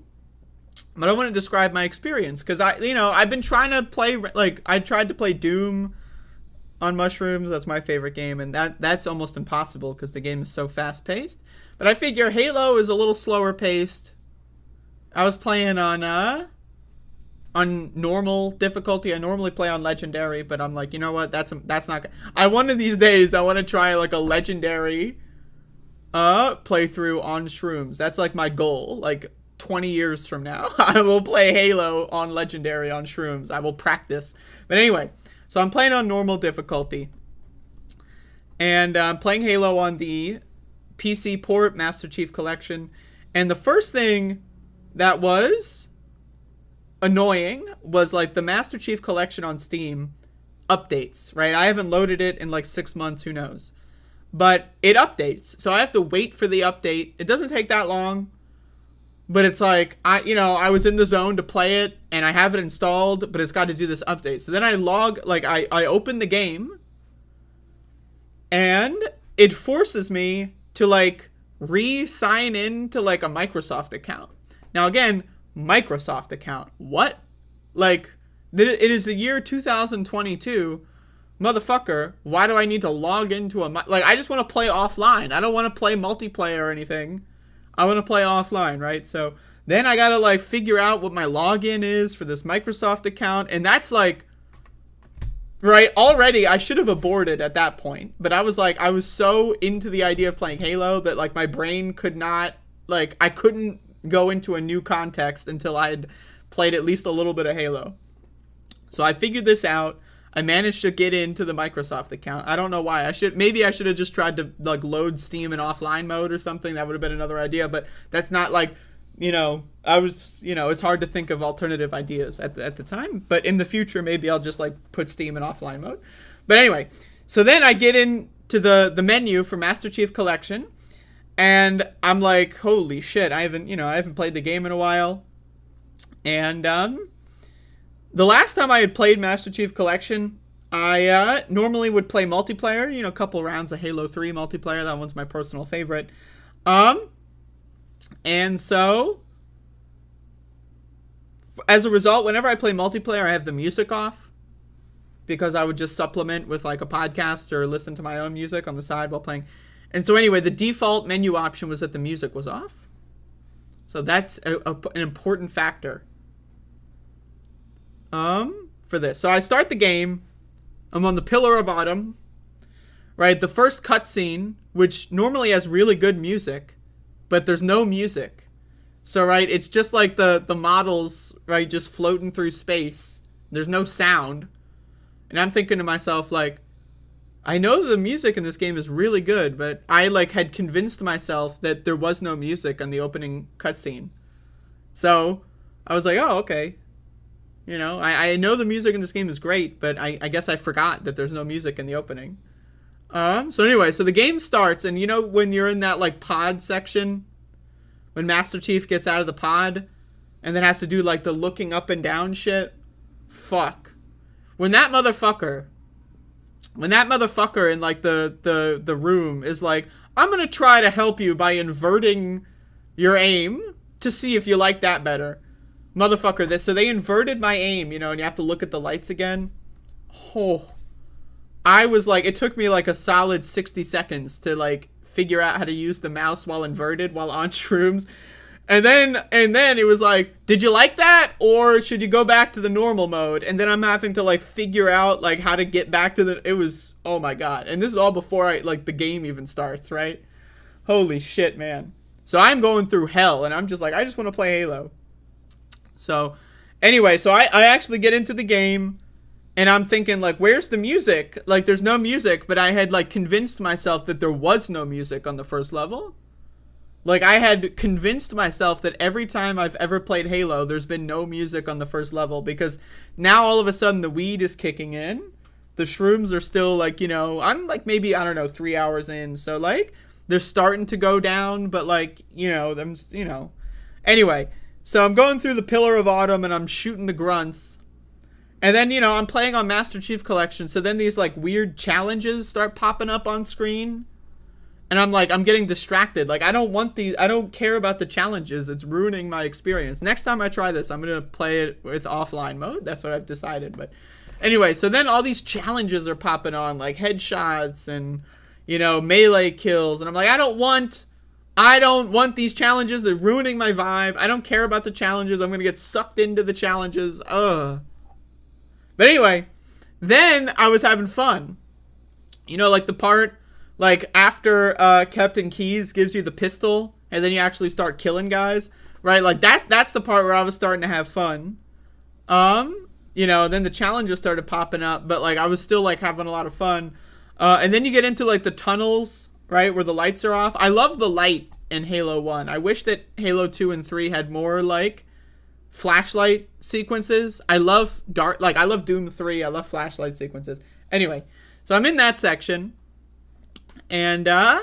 but I want to describe my experience, because I've been trying to play, like, I tried to play Doom on mushrooms. That's my favorite game, and that's almost impossible because the game is so fast-paced. But I figure Halo is a little slower paced. I was playing on normal difficulty. I normally play on legendary, but I'm like, you know what? That's not good. One of these days I want to try like a legendary playthrough on shrooms. That's like my goal. Like 20 years from now, I will play Halo on legendary on shrooms. I will practice. But anyway, so I'm playing on normal difficulty. And I'm playing Halo on the PC port, Master Chief Collection. And the first thing that was annoying was like the Master Chief Collection on Steam updates, right? I haven't loaded it in like 6 months, who knows? But it updates, so I have to wait for the update. It doesn't take that long, but it's like, I was in the zone to play it, and I have it installed, but it's got to do this update. So then I open the game, and it forces me to like re-sign in to like a Microsoft account. Now again, Microsoft account. What? Like, it is the year 2022. Motherfucker, why do I need to log into I just want to play offline. I don't want to play multiplayer or anything. I want to play offline, right? So then I gotta like figure out what my login is for this Microsoft account, and that's like, right, already I should have aborted at that point. But I was so into the idea of playing Halo that like my brain could not, like, I couldn't go into a new context until I had played at least a little bit of Halo. So I figured this out. I managed to get into the Microsoft account. I don't know why. Maybe I should have just tried to like load Steam in offline mode or something. That would have been another idea, but that's not like, it's hard to think of alternative ideas at the time, but in the future maybe I'll just like put Steam in offline mode. But anyway, so then I get into the menu for Master Chief Collection. And I'm like, holy shit, I haven't played the game in a while. And the last time I had played Master Chief Collection, I normally would play multiplayer, a couple rounds of Halo 3 multiplayer. That one's my personal favorite. And so, as a result, whenever I play multiplayer, I have the music off, because I would just supplement with like a podcast or listen to my own music on the side while playing. And so anyway, the default menu option was that the music was off. So that's an important factor for this. So I start the game. I'm on the Pillar of Autumn, right? The first cutscene, which normally has really good music, but there's no music. So, right, it's just like the models, right, just floating through space. There's no sound. And I'm thinking to myself, like, I know the music in this game is really good, but I like had convinced myself that there was no music on the opening cutscene. So I was like, oh, okay. I know the music in this game is great, but I guess I forgot that there's no music in the opening. So anyway, so the game starts, and when you're in that like pod section, when Master Chief gets out of the pod and then has to do like the looking up and down shit, fuck. When that motherfucker in like the room is like, I'm gonna try to help you by inverting your aim to see if you like that better. Motherfucker, so they inverted my aim, and you have to look at the lights again. Oh, I was like, it took me like a solid 60 seconds to like figure out how to use the mouse while inverted while on shrooms. And then it was like, did you like that? Or should you go back to the normal mode? And then I'm having to like figure out like how to get back to it was, oh my God. And this is all before the game even starts, right? Holy shit, man. So I'm going through hell, and I'm just like, I just want to play Halo. So anyway, so I actually get into the game, And I'm thinking, like, where's the music? Like, there's no music, but I had, like, convinced myself that there was no music on the first level. Like, I had convinced myself that every time I've ever played Halo, there's been no music on the first level, because now all of a sudden the weed is kicking in. The shrooms are still, like, you know, I'm, like, maybe, I don't know, 3 hours in. So, like, they're starting to go down, but, like, you know, them, you know. Anyway, so I'm going through the Pillar of Autumn, and I'm shooting the grunts. And then, you know, I'm playing on Master Chief Collection, so then these, like, weird challenges start popping up on screen. And I'm like, I'm getting distracted. Like, I don't want these, I don't care about the challenges. It's ruining my experience. Next time I try this, I'm going to play it with offline mode. That's what I've decided. But anyway, so then all these challenges are popping on, like headshots and, you know, melee kills. And I'm like, I don't want these challenges. They're ruining my vibe. I don't care about the challenges. I'm going to get sucked into the challenges. Ugh. But anyway, then I was having fun. You know, like the part, like after Captain Keyes gives you the pistol and then you actually start killing guys, right? Like that's the part where I was starting to have fun. You know, then the challenges started popping up, but like I was still like having a lot of fun. And then you get into like the tunnels, right, where the lights are off. I love the light in Halo 1. I wish that Halo 2 and 3 had more like flashlight sequences. I love I love Doom 3. I love flashlight sequences. Anyway, so I'm in that section, and I'm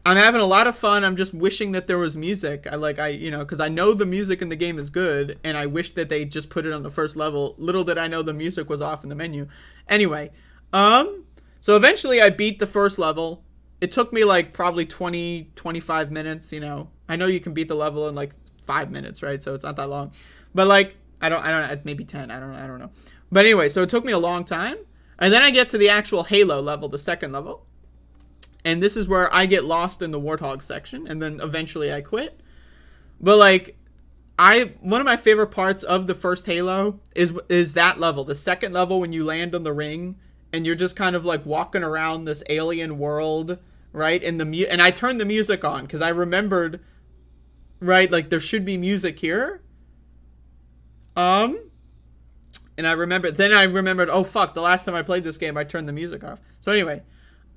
having a lot of fun. I'm just wishing that there was music. You know, because I know the music in the game is good, and I wish that they just put it on the first level. Little did I know the music was off in the menu. Anyway, so eventually I beat the first level. It took me like probably 20-25 minutes, you know. I know you can beat the level in like 5 minutes, right? So it's not that long. But like I don't maybe 10, I don't know. But anyway, so it took me a long time. And then I get to the actual Halo level, the second level. And this is where I get lost in the Warthog section, and then eventually I quit. But like one of my favorite parts of the first Halo is that level, the second level, when you land on the ring and you're just kind of like walking around this alien world, right? And and I turned the music on because I remembered, right, like there should be music here. And I remembered, oh fuck, the last time I played this game I turned the music off. So anyway,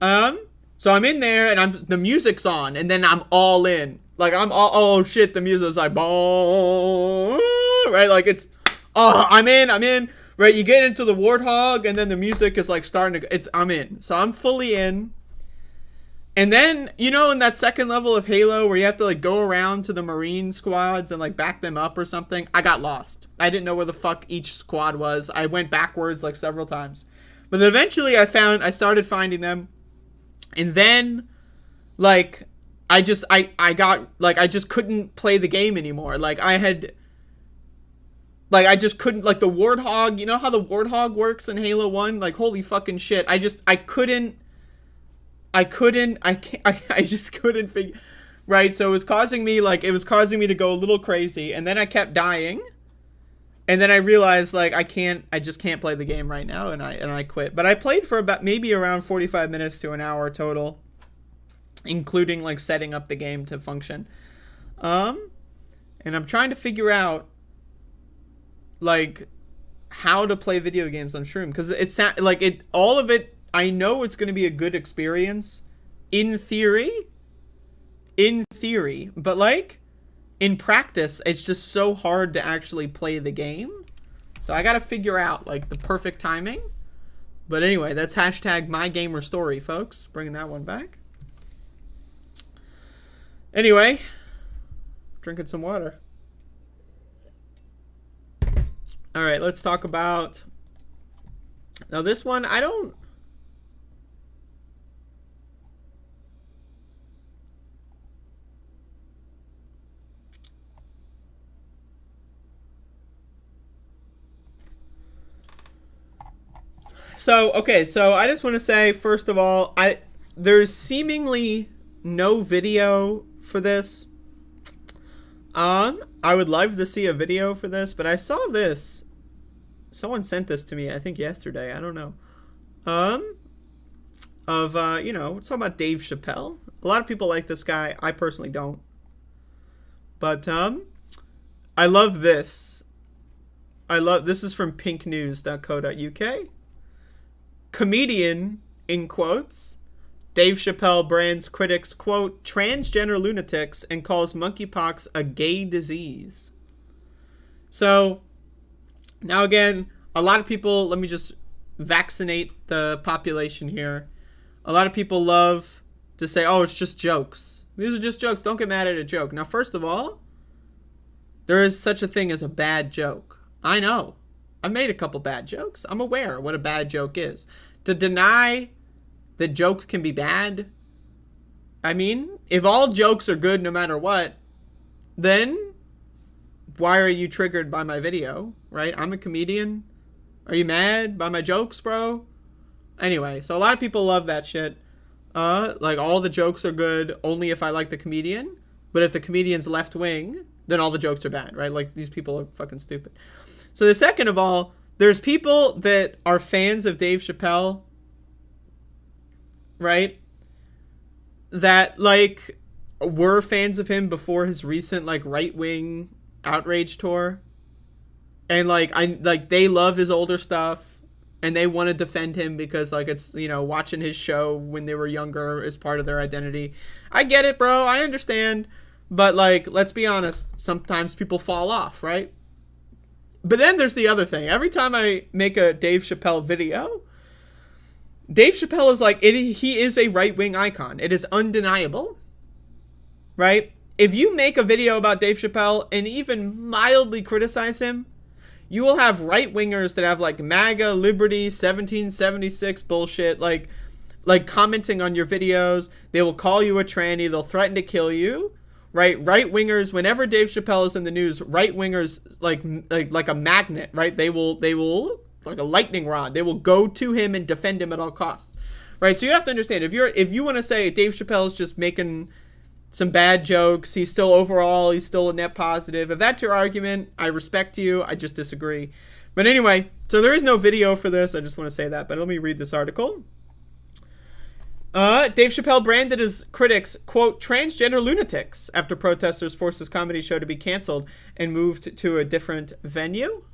so I'm in there and the music's on, and then I'm all in. Like oh shit, the music's like boom, right? Like it's, oh, I'm in. Right, you get into the Warthog, and then the music is like starting to, I'm in. So I'm fully in. And then, you know, in that second level of Halo where you have to like go around to the Marine squads and like back them up or something, I got lost. I didn't know where the fuck each squad was. I went backwards like several times. But then eventually I started finding them. And then like I just couldn't play the game anymore. I just couldn't, like the Warthog, you know how the Warthog works in Halo 1? Like, holy fucking shit. I just couldn't figure, right? So it was causing me to go a little crazy, and then I kept dying, and then I realized, like, I just can't play the game right now, and I quit. But I played for about, maybe around 45 minutes to an hour total, including, like, setting up the game to function. And I'm trying to figure out, like, how to play video games on Shroom, because all of it, I know it's going to be a good experience in theory, but like in practice it's just so hard to actually play the game. So I got to figure out like the perfect timing. But anyway, that's hashtag #MyGamerStory, folks, bringing that one back. Anyway, drinking some water. All right, let's talk about, now this one, So I just want to say, first of all, there's seemingly no video for this. I would love to see a video for this, but I saw this. Someone sent this to me, I think yesterday. I don't know. You know, it's all about Dave Chappelle. A lot of people like this guy. I personally don't. But, I love this. I love, this is from pinknews.co.uk. Comedian, in quotes, Dave Chappelle brands critics, quote, transgender lunatics and calls monkeypox a gay disease. So, now again, a lot of people, let me just vaccinate the population here. A lot of people love to say, oh, it's just jokes. These are just jokes. Don't get mad at a joke. Now, first of all, there is such a thing as a bad joke. I know. I've made a couple bad jokes. I'm aware what a bad joke is. To deny that jokes can be bad, I mean, if all jokes are good no matter what, then why are you triggered by my video, right? I'm a comedian. Are you mad by my jokes, bro? Anyway, so a lot of people love that shit. Like, all the jokes are good only if I like the comedian. But if the comedian's left wing, then all the jokes are bad, right? Like, these people are fucking stupid. So the second of all, there's people that are fans of Dave Chappelle, right? That, like, were fans of him before his recent, like, right-wing outrage tour. And, like, they love his older stuff. And they want to defend him because, like, it's, you know, watching his show when they were younger is part of their identity. I get it, bro. I understand. But, like, let's be honest. Sometimes people fall off, right? But then there's the other thing. Every time I make a Dave Chappelle video, Dave Chappelle is like, he is a right-wing icon. It is undeniable, right? If you make a video about Dave Chappelle and even mildly criticize him, you will have right-wingers that have, like, MAGA, Liberty, 1776 bullshit, like commenting on your videos. They will call you a tranny. They'll threaten to kill you, right? Right-wingers, whenever Dave Chappelle is in the news, right-wingers, like a magnet, right? They will, like a lightning rod, they will go to him and defend him at all costs, right? So you have to understand, if you want to say Dave Chappelle is just making some bad jokes, he's still a net positive. If that's your argument, I respect you. I just disagree. But anyway, so there is no video for this. I just want to say that. But let me read this article. Dave Chappelle branded his critics, quote, transgender lunatics after protesters forced his comedy show to be canceled and moved to a different venue.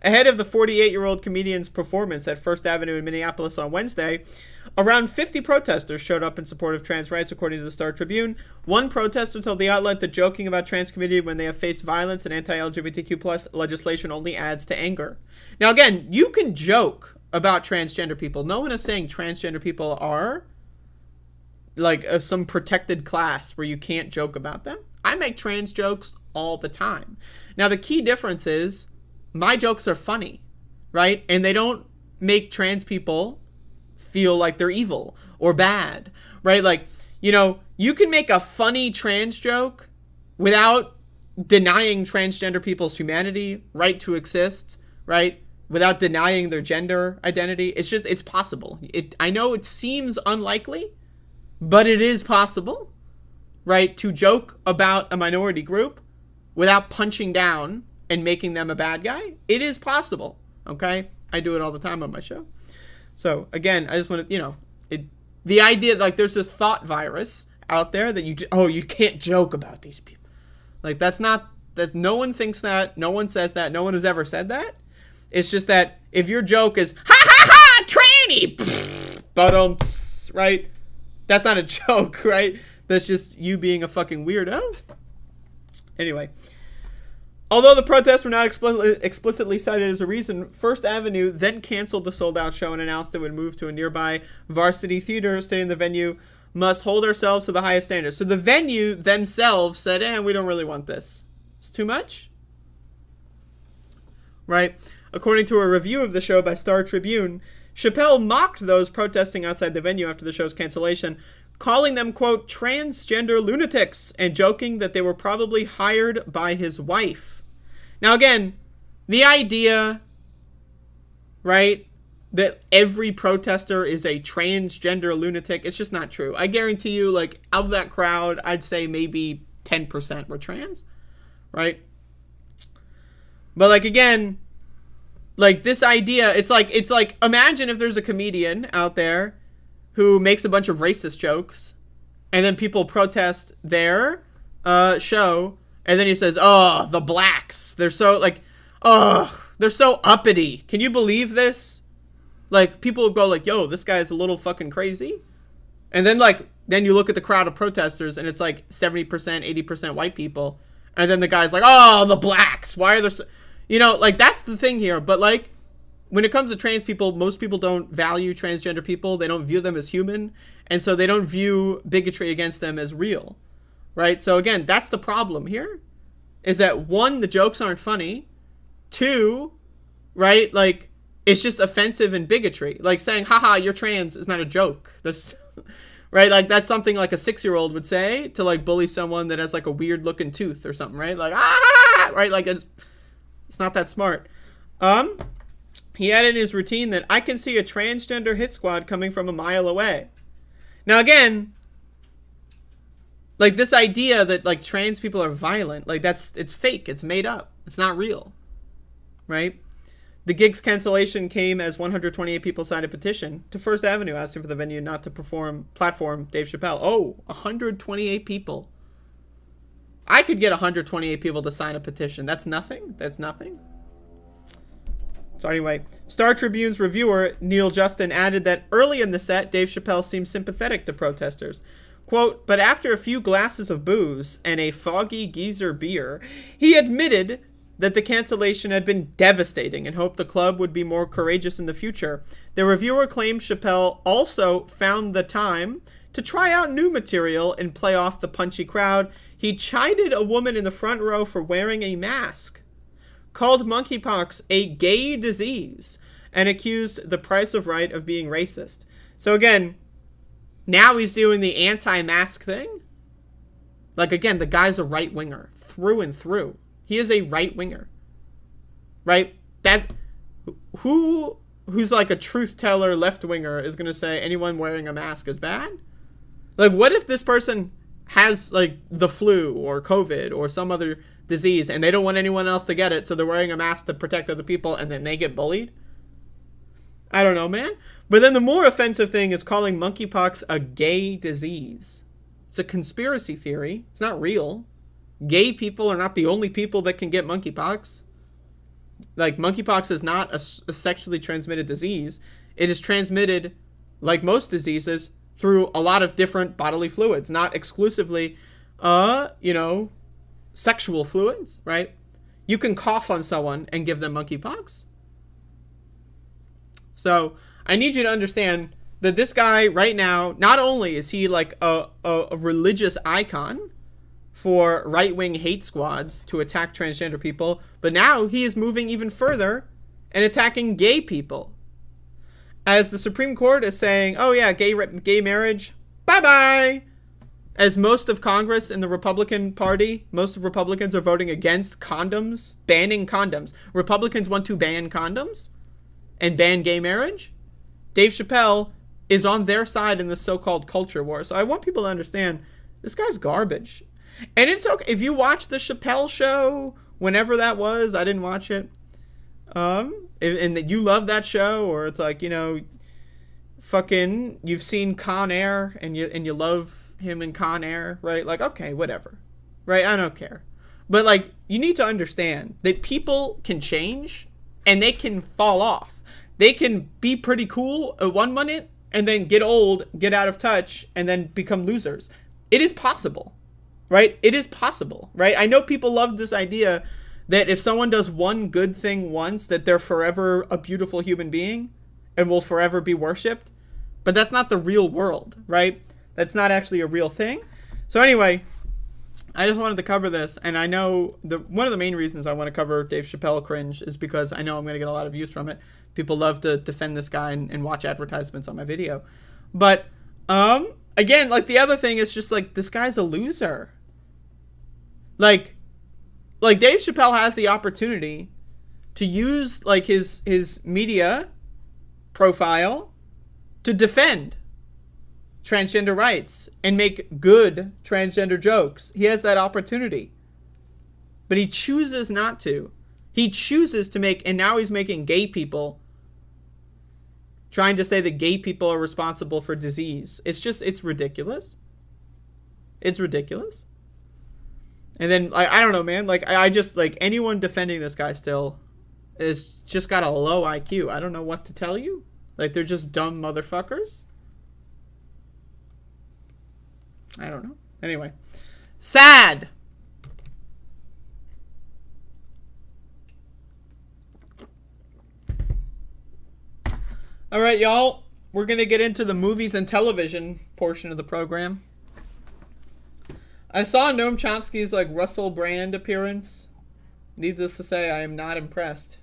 Ahead of the 48-year-old comedian's performance at First Avenue in Minneapolis on Wednesday, around 50 protesters showed up in support of trans rights, according to the Star Tribune. One protester told the outlet that joking about trans community when they have faced violence and anti-LGBTQ plus legislation only adds to anger. Now, again, you can joke about transgender people. No one is saying transgender people are like some protected class where you can't joke about them. I make trans jokes all the time. Now, the key difference is my jokes are funny, right? And they don't make trans people feel like they're evil or bad, right? Like, you know, you can make a funny trans joke without denying transgender people's humanity, right to exist, right? Without denying their gender identity. It's possible. I know it seems unlikely, but it is possible, right? To joke about a minority group without punching down and making them a bad guy. It is possible, okay? I do it all the time on my show. So, again, I just want to, you know, the idea, like, there's this thought virus out there that you can't joke about these people. Like, no one thinks that, no one says that, no one has ever said that. It's just that if your joke is, ha ha ha, tranny, but right? That's not a joke, right? That's just you being a fucking weirdo. Anyway. Although the protests were not explicitly cited as a reason, First Avenue then canceled the sold-out show and announced it would move to a nearby Varsity Theater, stating the venue must hold ourselves to the highest standards. So the venue themselves said, we don't really want this. It's too much? Right? According to a review of the show by Star Tribune, Chappelle mocked those protesting outside the venue after the show's cancellation, calling them, quote, transgender lunatics, and joking that they were probably hired by his wife. Now, again, the idea, right, that every protester is a transgender lunatic, it's just not true. I guarantee you, like, of that crowd, I'd say maybe 10% were trans, right? But, like, again, like, this idea, it's like, imagine if there's a comedian out there who makes a bunch of racist jokes, and then people protest their show, and then he says, oh, the blacks, they're so, like, Ugh, they're so uppity. Can you believe this? Like, people go like, yo, this guy's a little fucking crazy. And then, like, then you look at the crowd of protesters, and it's like 70%, 80% white people. And then the guy's like, oh, the blacks. Why are there so... You know, like, that's the thing here. But, like, when it comes to trans people, most people don't value transgender people. They don't view them as human. And so they don't view bigotry against them as real. Right? So, again, that's the problem here. Is that, one, the jokes aren't funny. Two, right, like, it's just offensive and bigotry. Like, saying, haha, you're trans is not a joke. That's... Right? Like, that's something like a 6-year-old would say to, like, bully someone that has, like, a weird-looking tooth or something, right? Like, ah! Right? Like, it's not that smart. He added in his routine that I can see a transgender hit squad coming from a mile away. Now, again, like, this idea that, like, trans people are violent, like, it's fake. It's made up. It's not real. Right? The gig's cancellation came as 128 people signed a petition to First Avenue asking for the venue not to platform Dave Chappelle. Oh, 128 people. I could get 128 people to sign a petition. That's nothing. That's nothing. So anyway, Star Tribune's reviewer, Neil Justin, added that early in the set, Dave Chappelle seemed sympathetic to protesters. Quote, but after a few glasses of booze and a foggy geezer beer, he admitted that the cancellation had been devastating and hoped the club would be more courageous in the future. The reviewer claimed Chappelle also found the time to try out new material and play off the punchy crowd. He chided a woman in the front row for wearing a mask, called monkeypox a gay disease, and accused The Price of Right of being racist. So again, now he's doing the anti-mask thing. Like, again, the guy's a right-winger through and through. He is a right-winger, right? Who's like a truth-teller left-winger is going to say anyone wearing a mask is bad? Like, what if this person has, like, the flu or COVID or some other disease and they don't want anyone else to get it, so they're wearing a mask to protect other people and then they get bullied? I don't know, man. But then the more offensive thing is calling monkeypox a gay disease. It's a conspiracy theory. It's not real. Gay people are not the only people that can get monkeypox. Like, monkeypox is not a sexually transmitted disease. It is transmitted, like most diseases, through a lot of different bodily fluids, not exclusively, sexual fluids, right? You can cough on someone and give them monkeypox. So I need you to understand that this guy right now, not only is he like a religious icon for right-wing hate squads to attack transgender people, but now he is moving even further and attacking gay people. As the Supreme Court is saying, oh yeah, gay marriage, bye-bye. As most of Congress in the Republican Party, most of Republicans are voting against condoms, banning condoms. Republicans want to ban condoms and ban gay marriage. Dave Chappelle is on their side in the so-called culture war. So I want people to understand, this guy's garbage. And it's okay if you watch the Chappelle show, whenever that was. I didn't watch it. And that you love that show, or it's like, fucking, you've seen Con Air and you love him in Con Air, right? Like, okay, whatever, right? I don't care. But like, you need to understand that people can change and they can fall off. They can be pretty cool at 1 minute and then get old, get out of touch, and then become losers. It is possible. Right? It is possible, right? I know people love this idea that if someone does one good thing once, that they're forever a beautiful human being and will forever be worshipped. But that's not the real world, right? That's not actually a real thing. So anyway, I just wanted to cover this. And I know one of the main reasons I want to cover Dave Chappelle cringe is because I know I'm going to get a lot of views from it. People love to defend this guy and watch advertisements on my video. But again, like, the other thing is just like, this guy's a loser. Like Dave Chappelle has the opportunity to use like his media profile to defend transgender rights and make good transgender jokes. He has that opportunity. But he chooses not to. He chooses to make, and now he's making gay people, trying to say that gay people are responsible for disease. It's ridiculous. It's ridiculous. And then, I don't know, man. Like, I just, like, anyone defending this guy still, is just got a low IQ. I don't know what to tell you. Like, they're just dumb motherfuckers. I don't know. Anyway. Sad! Alright, y'all. We're gonna get into the movies and television portion of the program. I saw Noam Chomsky's, like, Russell Brand appearance. Needless to say, I am not impressed.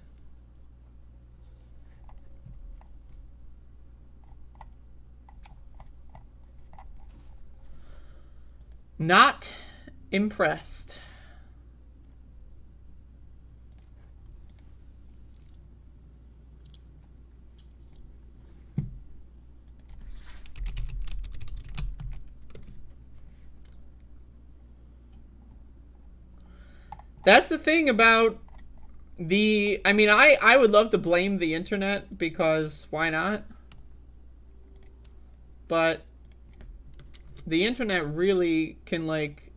Not impressed. That's the thing about the... I mean, I would love to blame the internet, because why not? But the internet really can, like...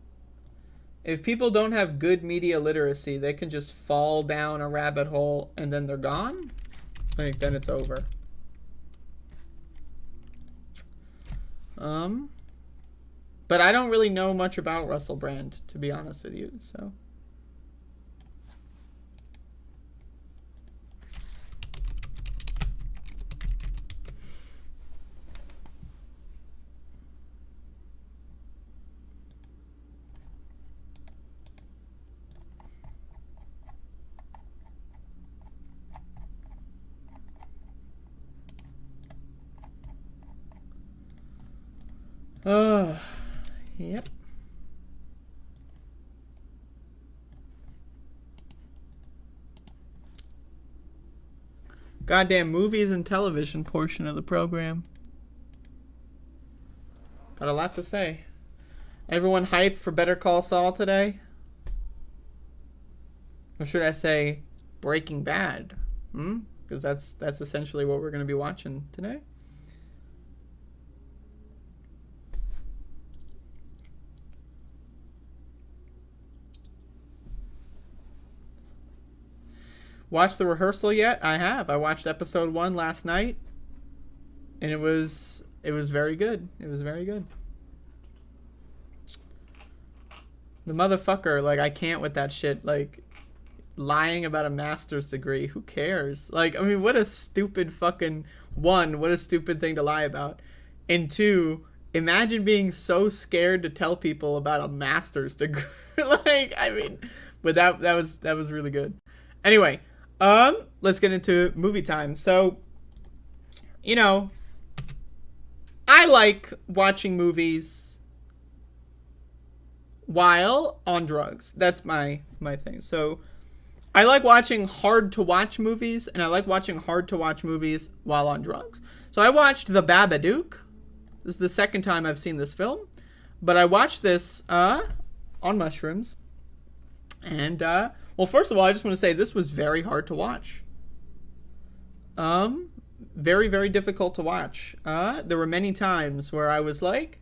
If people don't have good media literacy, they can just fall down a rabbit hole and then they're gone. Like, then it's over. But I don't really know much about Russell Brand, to be honest with you, so... Yep. Goddamn movies and television portion of the program. Got a lot to say. Everyone hyped for Better Call Saul today? Or should I say Breaking Bad? Because that's essentially what we're going to be watching today. Watched The Rehearsal yet? I have. I watched episode 1 last night, and it was very good. It was very good. The motherfucker, like, I can't with that shit. Like, lying about a master's degree. Who cares? Like, I mean, what a stupid fucking... One, what a stupid thing to lie about. And two, imagine being so scared to tell people about a master's degree. Like, I mean, but that was really good. Anyway, let's get into movie time. So, you know, I like watching movies while on drugs. That's my thing. So, I like watching hard-to-watch movies, and I like watching hard-to-watch movies while on drugs. So, I watched The Babadook. This is the second time I've seen this film. But I watched this on mushrooms. And, well, first of all, I just want to say this was very hard to watch. Very, very difficult to watch. There were many times where I was like...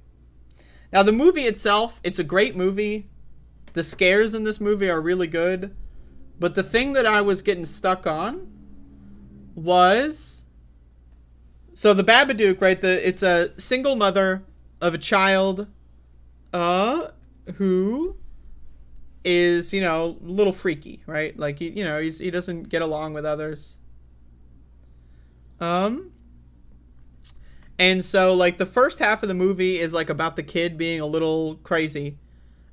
Now, the movie itself, it's a great movie. The scares in this movie are really good. But the thing that I was getting stuck on was... So, the Babadook, right? It's a single mother of a child who... is, you know, a little freaky, right? Like, he doesn't get along with others. And so, like, the first half of the movie is, like, about the kid being a little crazy.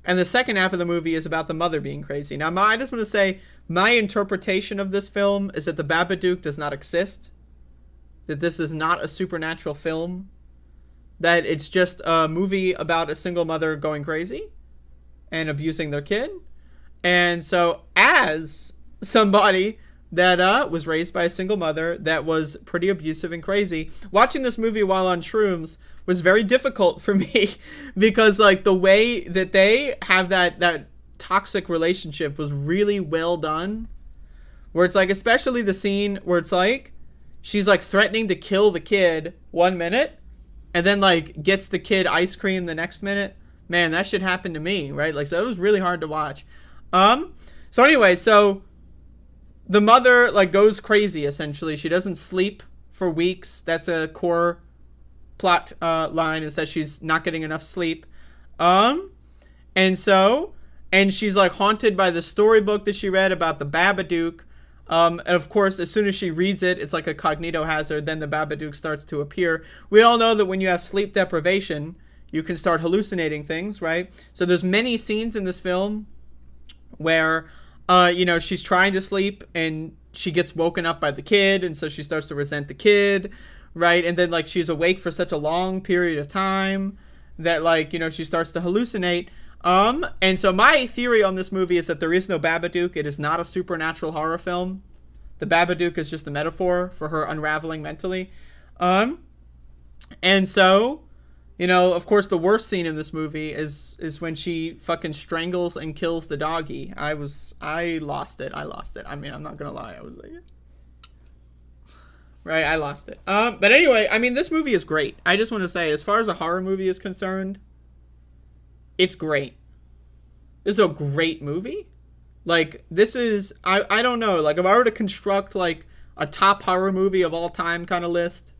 And the second half of the movie is about the mother being crazy. Now, I just want to say, my interpretation of this film is that the Babadook does not exist. That this is not a supernatural film. That it's just a movie about a single mother going crazy and abusing their kid. And so, as somebody that was raised by a single mother that was pretty abusive and crazy, watching this movie while on shrooms was very difficult for me because, like, the way that they have that toxic relationship was really well done. Where it's like, especially the scene where it's like, she's like threatening to kill the kid 1 minute and then like gets the kid ice cream the next minute. Man, that shit happened to me, right? Like, so it was really hard to watch. So anyway, so the mother like goes crazy. Essentially, she doesn't sleep for weeks. That's a core plot line, is that she's not getting enough sleep. And she's like haunted by the storybook that she read about the Babadook. And of course, as soon as she reads it, it's like a cognito hazard. Then the Babadook starts to appear. We all know that when you have sleep deprivation, you can start hallucinating things, right? So there's many scenes in this film where, she's trying to sleep and she gets woken up by the kid. And so she starts to resent the kid, right? And then like she's awake for such a long period of time that like, she starts to hallucinate. And so my theory on this movie is that there is no Babadook. It is not a supernatural horror film. The Babadook is just a metaphor for her unraveling mentally. And so, of course, the worst scene in this movie is when she fucking strangles and kills the doggy. I lost it. I mean, I'm not gonna lie. I was like, right, I lost it. But anyway, I mean, this movie is great. I just want to say, as far as a horror movie is concerned, it's great. This is a great movie. Like, this is, I don't know, like, if I were to construct, like, a top horror movie of all time kind of list,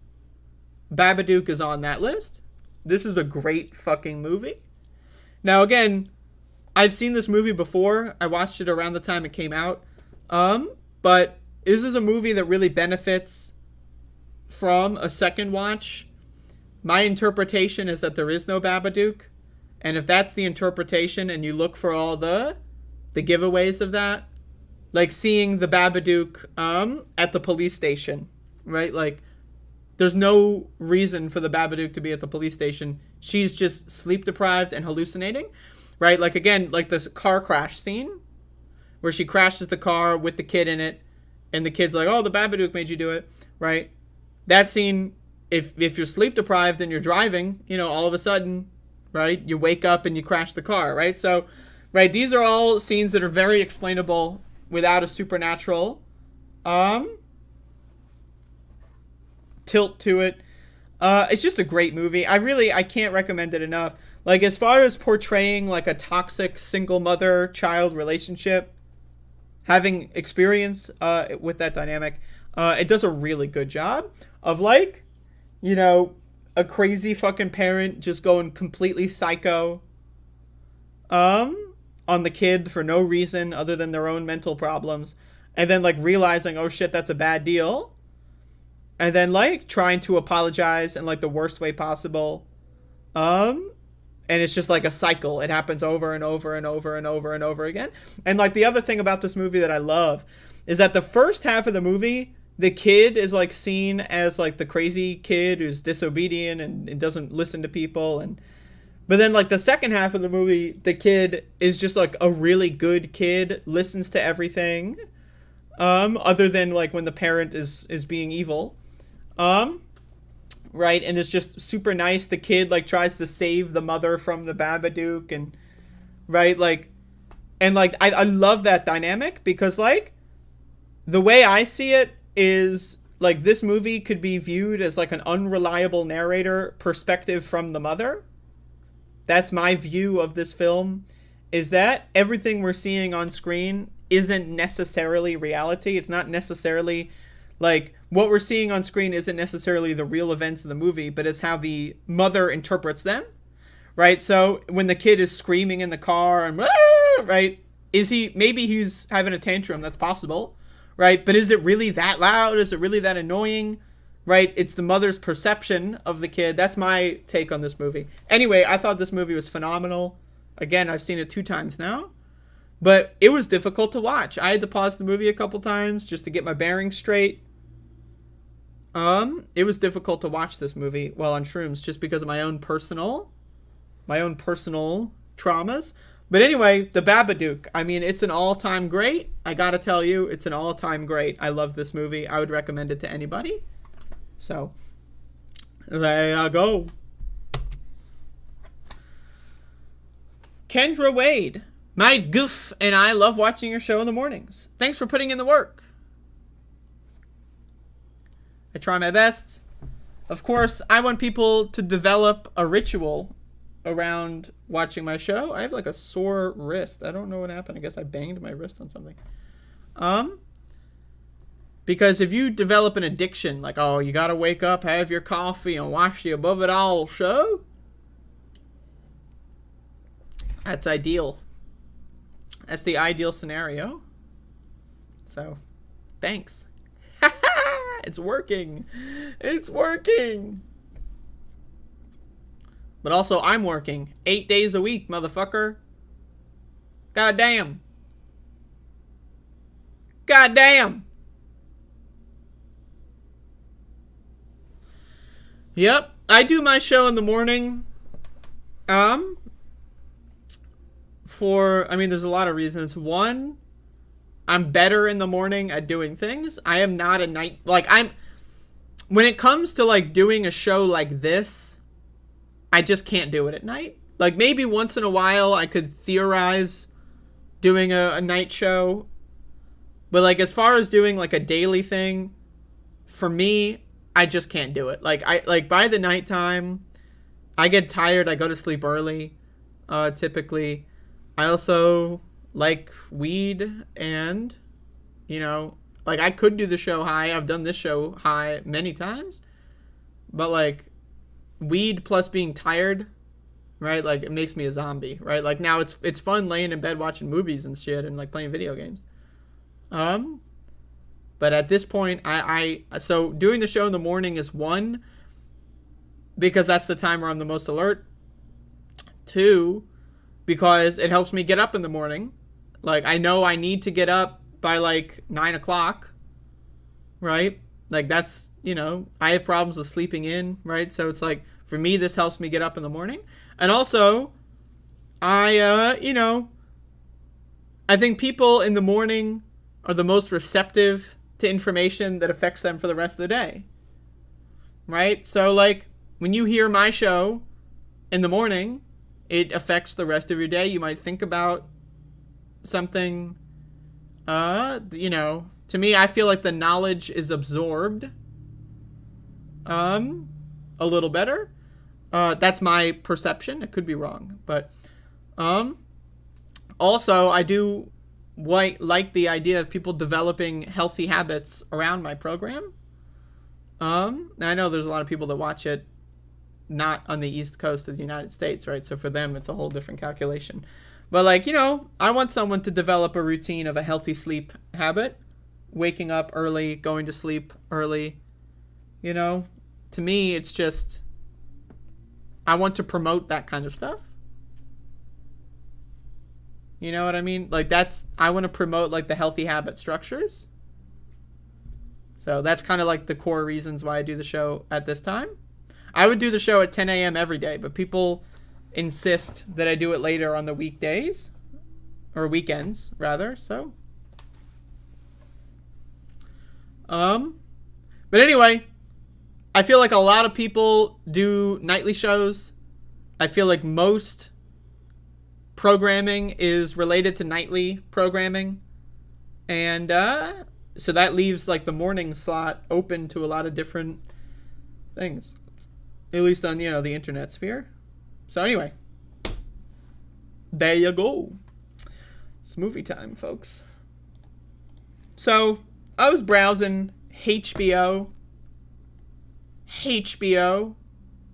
Babadook is on that list. This is a great fucking movie. Now, again, I've seen this movie before. I watched it around the time it came out. But this is a movie that really benefits from a second watch. My interpretation is that there is no Babadook. And if that's the interpretation and you look for all the giveaways of that, like seeing the Babadook at the police station, right? Like, there's no reason for the Babadook to be at the police station. She's just sleep deprived and hallucinating, right? Like, again, like this car crash scene where she crashes the car with the kid in it and the kid's like, oh, the Babadook made you do it, right? That scene, if you're sleep deprived and you're driving, all of a sudden, right, you wake up and you crash the car, right? So, right, these are all scenes that are very explainable without a supernatural tilt to it. It's just a great movie. I can't recommend it enough. Like, as far as portraying like a toxic single mother-child relationship, having experience with that dynamic, it does a really good job of, like, a crazy fucking parent just going completely psycho on the kid for no reason other than their own mental problems, and then like realizing, oh shit, that's a bad deal, and then like trying to apologize in like the worst way possible, and it's just like a cycle. It happens over and over and over and over and over again. And like the other thing about this movie that I love is that the first half of the movie, the kid is like seen as like the crazy kid who's disobedient and doesn't listen to people, but then like the second half of the movie, the kid is just like a really good kid, listens to everything, other than like when the parent is being evil, right? And it's just super nice. The kid like tries to save the mother from the Babadook, and right, like, and like I love that dynamic, because like the way I see it is like this movie could be viewed as like an unreliable narrator perspective from the mother. That's my view of this film, is that everything we're seeing on screen isn't necessarily reality. It's not necessarily like what we're seeing on screen isn't necessarily the real events of the movie, but it's how the mother interprets them, right? So when the kid is screaming in the car and right, maybe he's having a tantrum. That's possible. Right? But is it really that loud? Is it really that annoying? Right? It's the mother's perception of the kid. That's my take on this movie. Anyway, I thought this movie was phenomenal. Again, I've seen it 2 times now. But it was difficult to watch. I had to pause the movie a couple times just to get my bearings straight. It was difficult to watch this movie while on shrooms just because of my own personal traumas. But anyway, the Babadook, I mean, it's an all-time great. I gotta tell you, it's an all-time great. I love this movie. I would recommend it to anybody. So, there you go. Kendra Wade, my goof and I love watching your show in the mornings. Thanks for putting in the work. I try my best. Of course, I want people to develop a ritual around watching my show. I have like a sore wrist. I don't know what happened. I guess I banged my wrist on something. Because if you develop an addiction, like, oh, you gotta wake up, have your coffee, and watch the Above It All show, that's ideal. That's the ideal scenario. So, thanks. It's working. It's working. But also, I'm working 8 days a week, motherfucker. God damn. God damn. Yep, I do my show in the morning. There's a lot of reasons. One, I'm better in the morning at doing things. I am not a night, when it comes to like doing a show like this, I just can't do it at night. Like maybe once in a while I could theorize doing a night show. But like as far as doing like a daily thing, for me, I just can't do it. Like by the nighttime, I get tired. I go to sleep early, typically. I also like weed and, like I could do the show high. I've done this show high many times. But like weed plus being tired, right? Like it makes me a zombie, right? Like now it's fun laying in bed watching movies and shit and like playing video games. But at this point, so doing the show in the morning is one, because that's the time where I'm the most alert. Two, because it helps me get up in the morning. Like, I know I need to get up by, like, 9 o'clock, right? Like, that's, I have problems with sleeping in, right? So it's like, for me, this helps me get up in the morning. And also, I think people in the morning are the most receptive to information that affects them for the rest of the day, right? So, like, when you hear my show in the morning, it affects the rest of your day. You might think about something, to me, I feel like the knowledge is absorbed a little better. That's my perception. It could be wrong, but also I do like the idea of people developing healthy habits around my program. I know there's a lot of people that watch it not on the East Coast of the United States, right? So for them, it's a whole different calculation. But like, I want someone to develop a routine of a healthy sleep habit, waking up early, going to sleep early. To me, it's just, I want to promote that kind of stuff. You know what I mean? Like I want to promote like the healthy habit structures. So that's kind of like the core reasons why I do the show at this time. I would do the show at 10 a.m. every day, but people insist that I do it later on the weekdays, or weekends rather. So, but anyway, I feel like a lot of people do nightly shows. I feel like most programming is related to nightly programming, and so that leaves like the morning slot open to a lot of different things, at least on the internet sphere. So anyway, there you go. It's movie time, folks. So I was browsing HBO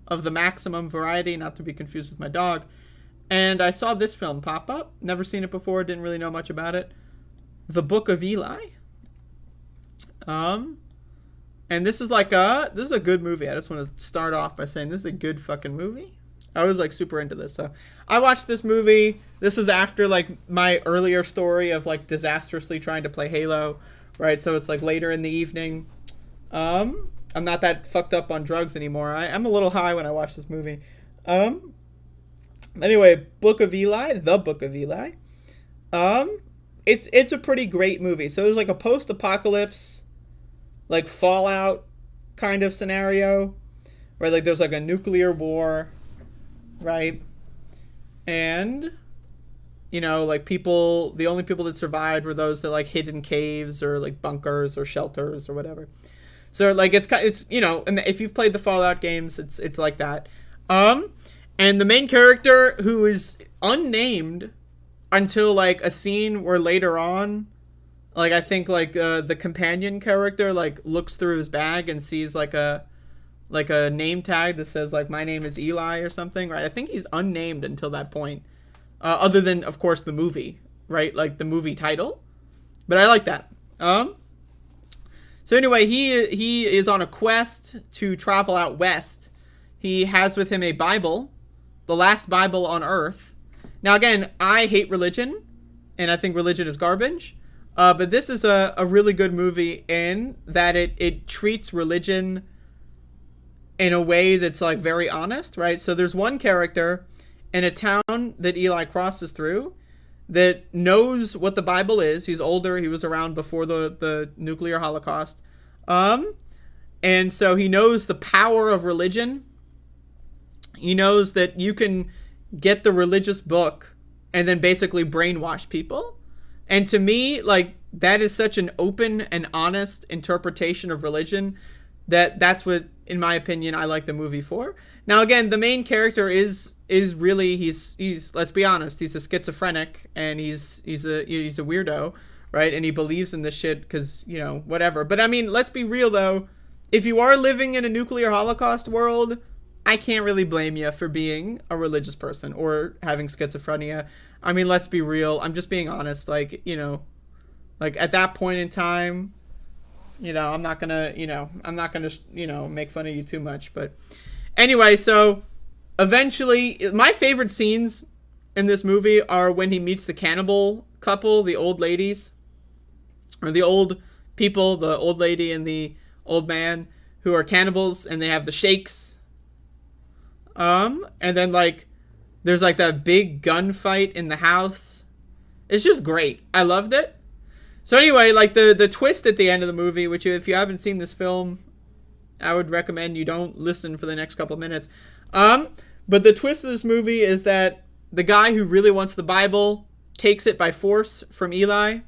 of the maximum variety, not to be confused with my dog, and I saw this film pop up. Never seen it before, didn't really know much about it. The Book of Eli. And this is a good movie. I just want to start off by saying this is a good fucking movie. I was like super into this. So I watched this movie. This was after like my earlier story of like disastrously trying to play Halo, right? So it's like later in the evening. I'm not that fucked up on drugs anymore. I'm a little high when I watch this movie. Anyway, Book of Eli, The Book of Eli. It's a pretty great movie. So it was like a post-apocalypse, like Fallout kind of scenario, right? Like there's like a nuclear war, right? And like the only people that survived were those that like hid in caves or like bunkers or shelters or whatever. So like it's and if you've played the Fallout games, it's like that. And the main character, who is unnamed until like a scene where later on Like, I think, like, the companion character, like, looks through his bag and sees, like a name tag that says, like, my name is Eli or something, right? I think he's unnamed until that point. Other than, of course, the movie, right? Like, the movie title. But I like that. So anyway, he is on a quest to travel out west. He has with him a Bible, the last Bible on Earth. Now, again, I hate religion, and I think religion is garbage. But this is a really good movie in that it treats religion in a way that's, like, very honest, right? So there's one character in a town that Eli crosses through that knows what the Bible is. He's older. He was around before the nuclear holocaust. And so he knows the power of religion. He knows that you can get the religious book and then basically brainwash people. And to me, like, that is such an open and honest interpretation of religion that's what, in my opinion, I like the movie for. Now, again, the main character is really, he's let's be honest, he's a schizophrenic, and he's a weirdo, right? And he believes in this shit because, you know, whatever. But I mean, let's be real though. If you are living in a nuclear holocaust world, I can't really blame you for being a religious person or having schizophrenia. I mean, let's be real. I'm just being honest. Like, you know, like at that point in time, you know, I'm not gonna make fun of you too much. But anyway, so eventually, my favorite scenes in this movie are when he meets the cannibal couple, the old ladies, or the old people, the old lady and the old man, who are cannibals, and they have the shakes. And then, like, there's, like, that big gunfight in the house. It's just great. I loved it. So anyway, like, the twist at the end of the movie, which if you haven't seen this film, I would recommend you don't listen for the next couple of minutes. But the twist of this movie is that the guy who really wants the Bible takes it by force from Eli.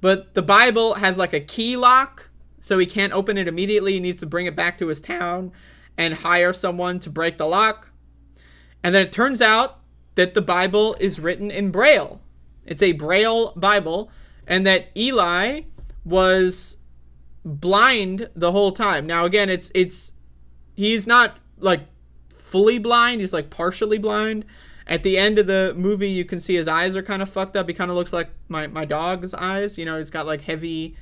But the Bible has, like, a key lock, so he can't open it immediately. He needs to bring it back to his town and hire someone to break the lock. And then it turns out that the Bible is written in Braille. It's a Braille Bible, and that Eli was blind the whole time. Now, again, he's not, like, fully blind. He's, like, partially blind. At the end of the movie, you can see his eyes are kind of fucked up. He kind of looks like my dog's eyes. You know, he's got, like, heavy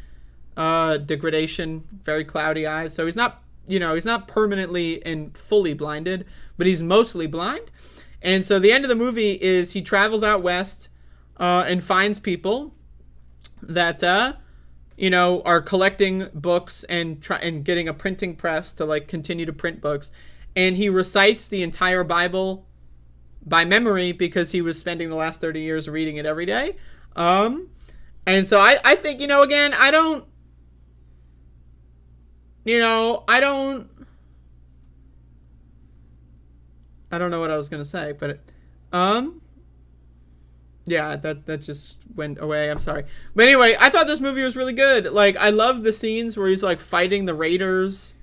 degradation, very cloudy eyes. So he's not, you know, he's not permanently and fully blinded, but he's mostly blind. And so the end of the movie is he travels out west and finds people that, you know, are collecting books and getting a printing press to, like, continue to print books. And he recites the entire Bible by memory because he was spending the last 30 years reading it every day. And so I think, you know, again, I don't know what I was going to say, but, yeah, that just went away. I'm sorry. But anyway, I thought this movie was really good. Like, I love the scenes where he's, like, fighting the raiders.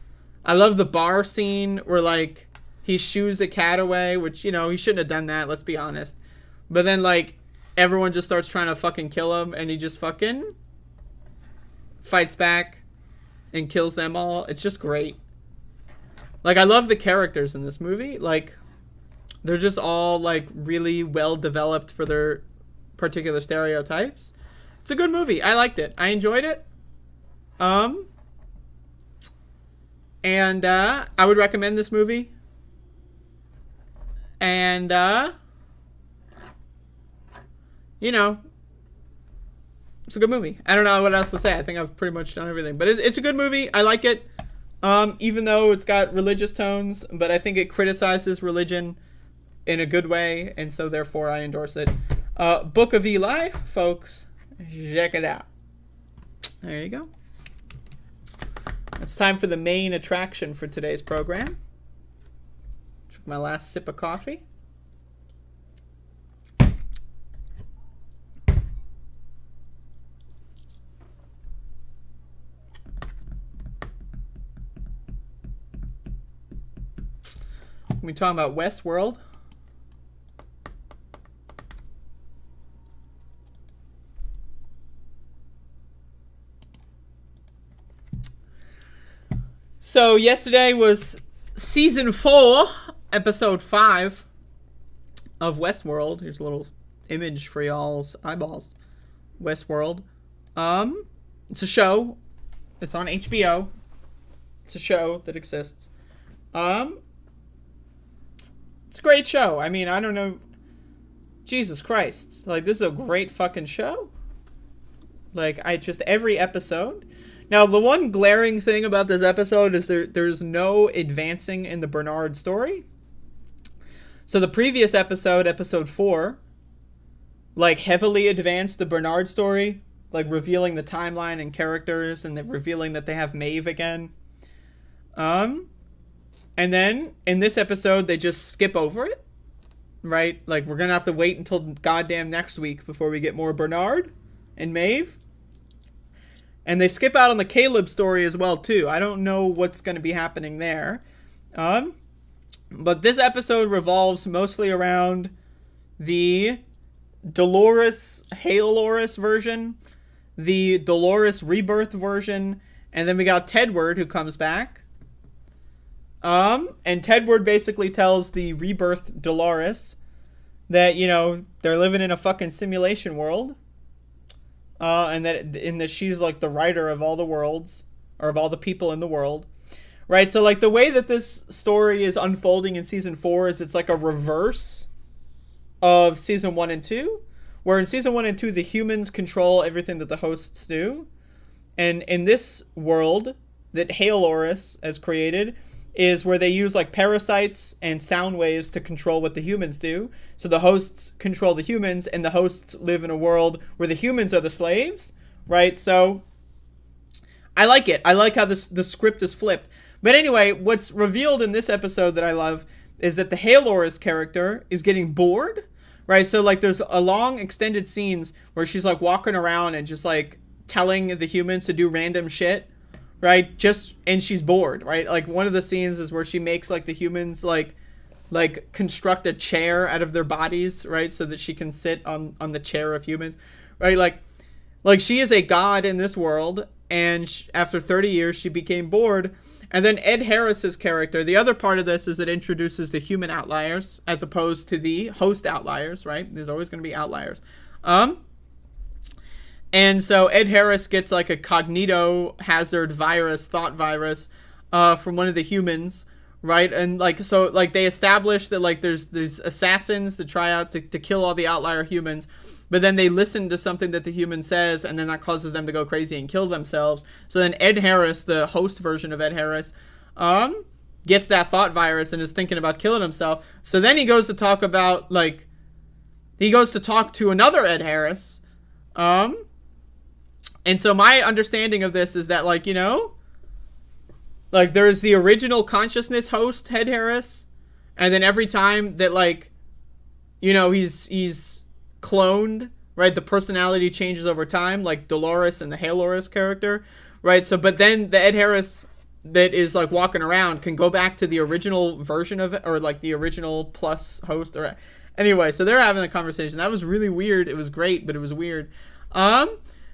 I love the bar scene where, like, he shoos a cat away, which, you know, he shouldn't have done that, let's be honest. But then, like, everyone just starts trying to fucking kill him, and he just fucking fights back and kills them all. It's just great. Like, I love the characters in this movie. Like, they're just all, like, really well developed for their particular stereotypes. It's a good movie. I liked it. I enjoyed it. And I would recommend this movie. And you know, it's a good movie. I don't know what else to say. I think I've pretty much done everything. But it's a good movie. I like it. Even though it's got religious tones, but I think it criticizes religion in a good way, and so therefore I endorse it. Book of Eli, folks. Check it out. There you go. It's time for the main attraction for today's program. Took my last sip of coffee. We talking about Westworld. So yesterday was season 4, episode 5 of Westworld. Here's a little image for y'all's eyeballs. Westworld. It's a show. It's on HBO. It's a show that exists. It's a great show. I mean, I don't know. Jesus Christ. Like, this is a great fucking show. Like, every episode. Now, the one glaring thing about this episode is there's no advancing in the Bernard story. So the previous episode, episode 4, like, heavily advanced the Bernard story, like, revealing the timeline and characters, and revealing that they have Maeve again. And then, in this episode, they just skip over it, right? Like, we're gonna have to wait until goddamn next week before we get more Bernard and Maeve. And they skip out on the Caleb story as well, too. I don't know what's going to be happening there. But this episode revolves mostly around the Dolores Halores version, the Dolores Rebirth version, and then we got Tedward who comes back. And Tedward basically tells the Rebirth Dolores that, you know, they're living in a fucking simulation world. And that she's like the writer of all the worlds, or of all the people in the world, right? So like the way that this story is unfolding in season 4 is it's like a reverse of season 1 and 2, where in season 1 and 2 the humans control everything that the hosts do, and in this world that Halores has created is where they use like parasites and sound waves to control what the humans do. So the hosts control the humans, and the hosts live in a world where the humans are the slaves, right? So I like it. I like how the script is flipped. But anyway, what's revealed in this episode that I love is that the Halores character is getting bored, right? So like there's a long extended scenes where she's like walking around and just like telling the humans to do random shit, right? And she's bored, right? Like one of the scenes is where she makes like the humans like construct a chair out of their bodies, right? So that she can sit on the chair of humans, right? Like she is a god in this world, and after 30 years she became bored. And then Ed Harris's character, the other part of this is it introduces the human outliers as opposed to the host outliers, right? There's always going to be outliers. And so Ed Harris gets like a cognito hazard virus, thought virus, from one of the humans, right? And like, so like they establish that like there's assassins that try out to kill all the outlier humans, but then they listen to something that the human says, and then that causes them to go crazy and kill themselves. So then Ed Harris, the host version of Ed Harris, gets that thought virus and is thinking about killing himself. So then he goes to talk about to another Ed Harris, and so my understanding of this is that, like, you know, like there's the original consciousness host, Ed Harris, and then every time that, like, you know, he's cloned, right, the personality changes over time, like Dolores and the Halores character, right? So, but then the Ed Harris that is, like, walking around can go back to the original version of it, or, like, the original plus host, or... Anyway, so they're having a conversation. That was really weird. It was great, but it was weird.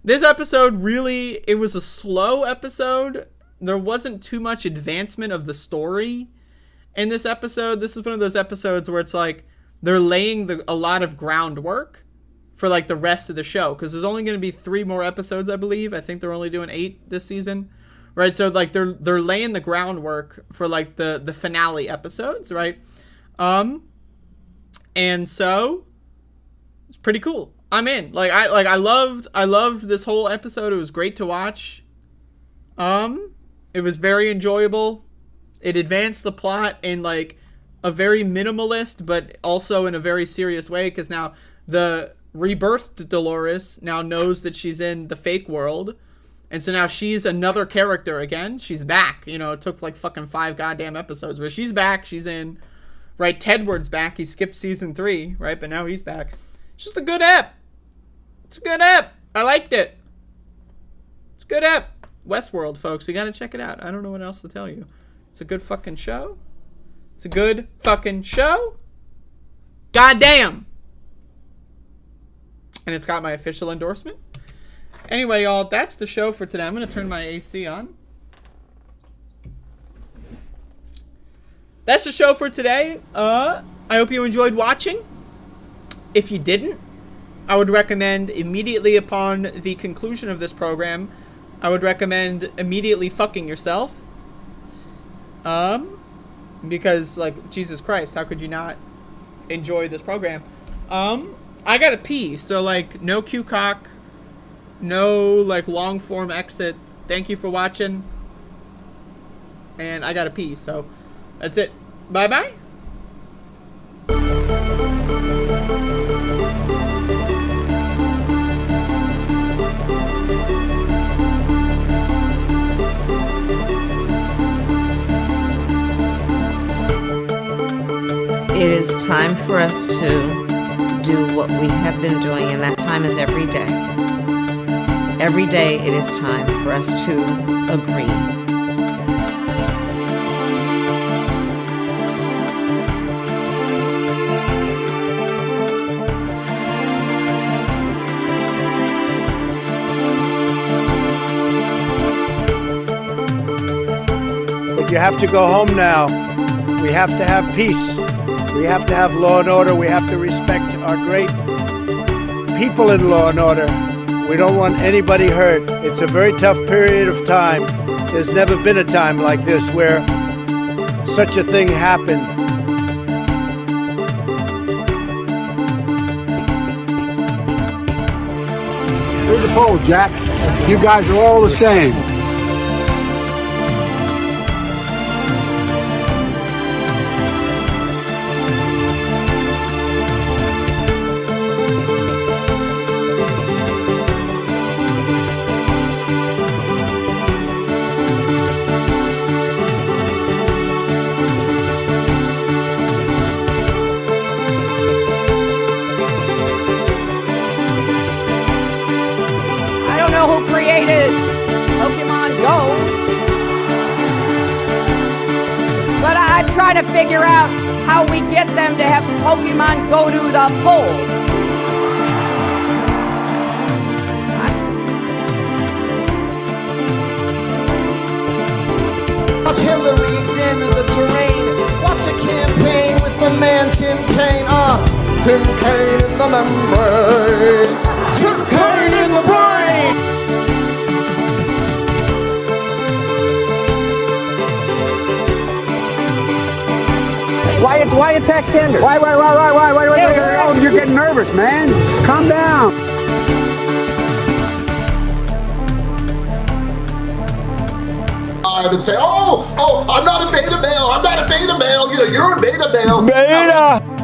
This episode really, it was a slow episode. There wasn't too much advancement of the story in this episode. This is one of those episodes where it's like they're laying a lot of groundwork for like the rest of the show, because there's only going to be 3 more episodes, I believe. I think they're only doing 8 this season, right? So like they're laying the groundwork for like the finale episodes, right? And so it's pretty cool. I'm in. I loved this whole episode. It was great to watch. It was very enjoyable. It advanced the plot in like a very minimalist, but also in a very serious way, because now the rebirthed Dolores now knows that she's in the fake world, and so now she's another character again. She's back. You know, it took like fucking 5 goddamn episodes, but she's back. She's in. Right, Tedward's back. He skipped season 3, right? But now he's back. It's just a good ep. It's a good ep. I liked it. It's a good ep. Westworld, folks. You gotta check it out. I don't know what else to tell you. It's a good fucking show. It's a good fucking show. Goddamn. And it's got my official endorsement. Anyway, y'all, that's the show for today. I'm gonna turn my AC on. that's the show for today. I hope you enjoyed watching. If you didn't, I would recommend immediately upon the conclusion of this program, I would recommend immediately fucking yourself. Because, like, Jesus Christ, how could you not enjoy this program? I gotta pee, so, like, no Q-cock, no, like, long-form exit. Thank you for watching. And I gotta pee, so that's it. Bye-bye. It is time for us to do what we have been doing, and that time is every day. Every day it is time for us to agree. But you have to go home now. We have to have peace. We have to have law and order. We have to respect our great people in law and order. We don't want anybody hurt. It's a very tough period of time. There's never been a time like this where such a thing happened. Here's the poll, Jack. You guys are all the same. Who created Pokemon Go, but I'm trying to figure out how we get them to have Pokemon go to the polls. Watch Hillary examine the terrain. Watch a campaign with the man Tim Kaine. Tim Kaine in the membrane. Tim Kaine in the brain. Why attack Sanders? Why? Oh, you're getting nervous, man. Calm down. I would say, oh, I'm not a beta male. I'm not a beta male. You know, you're a beta male. Beta!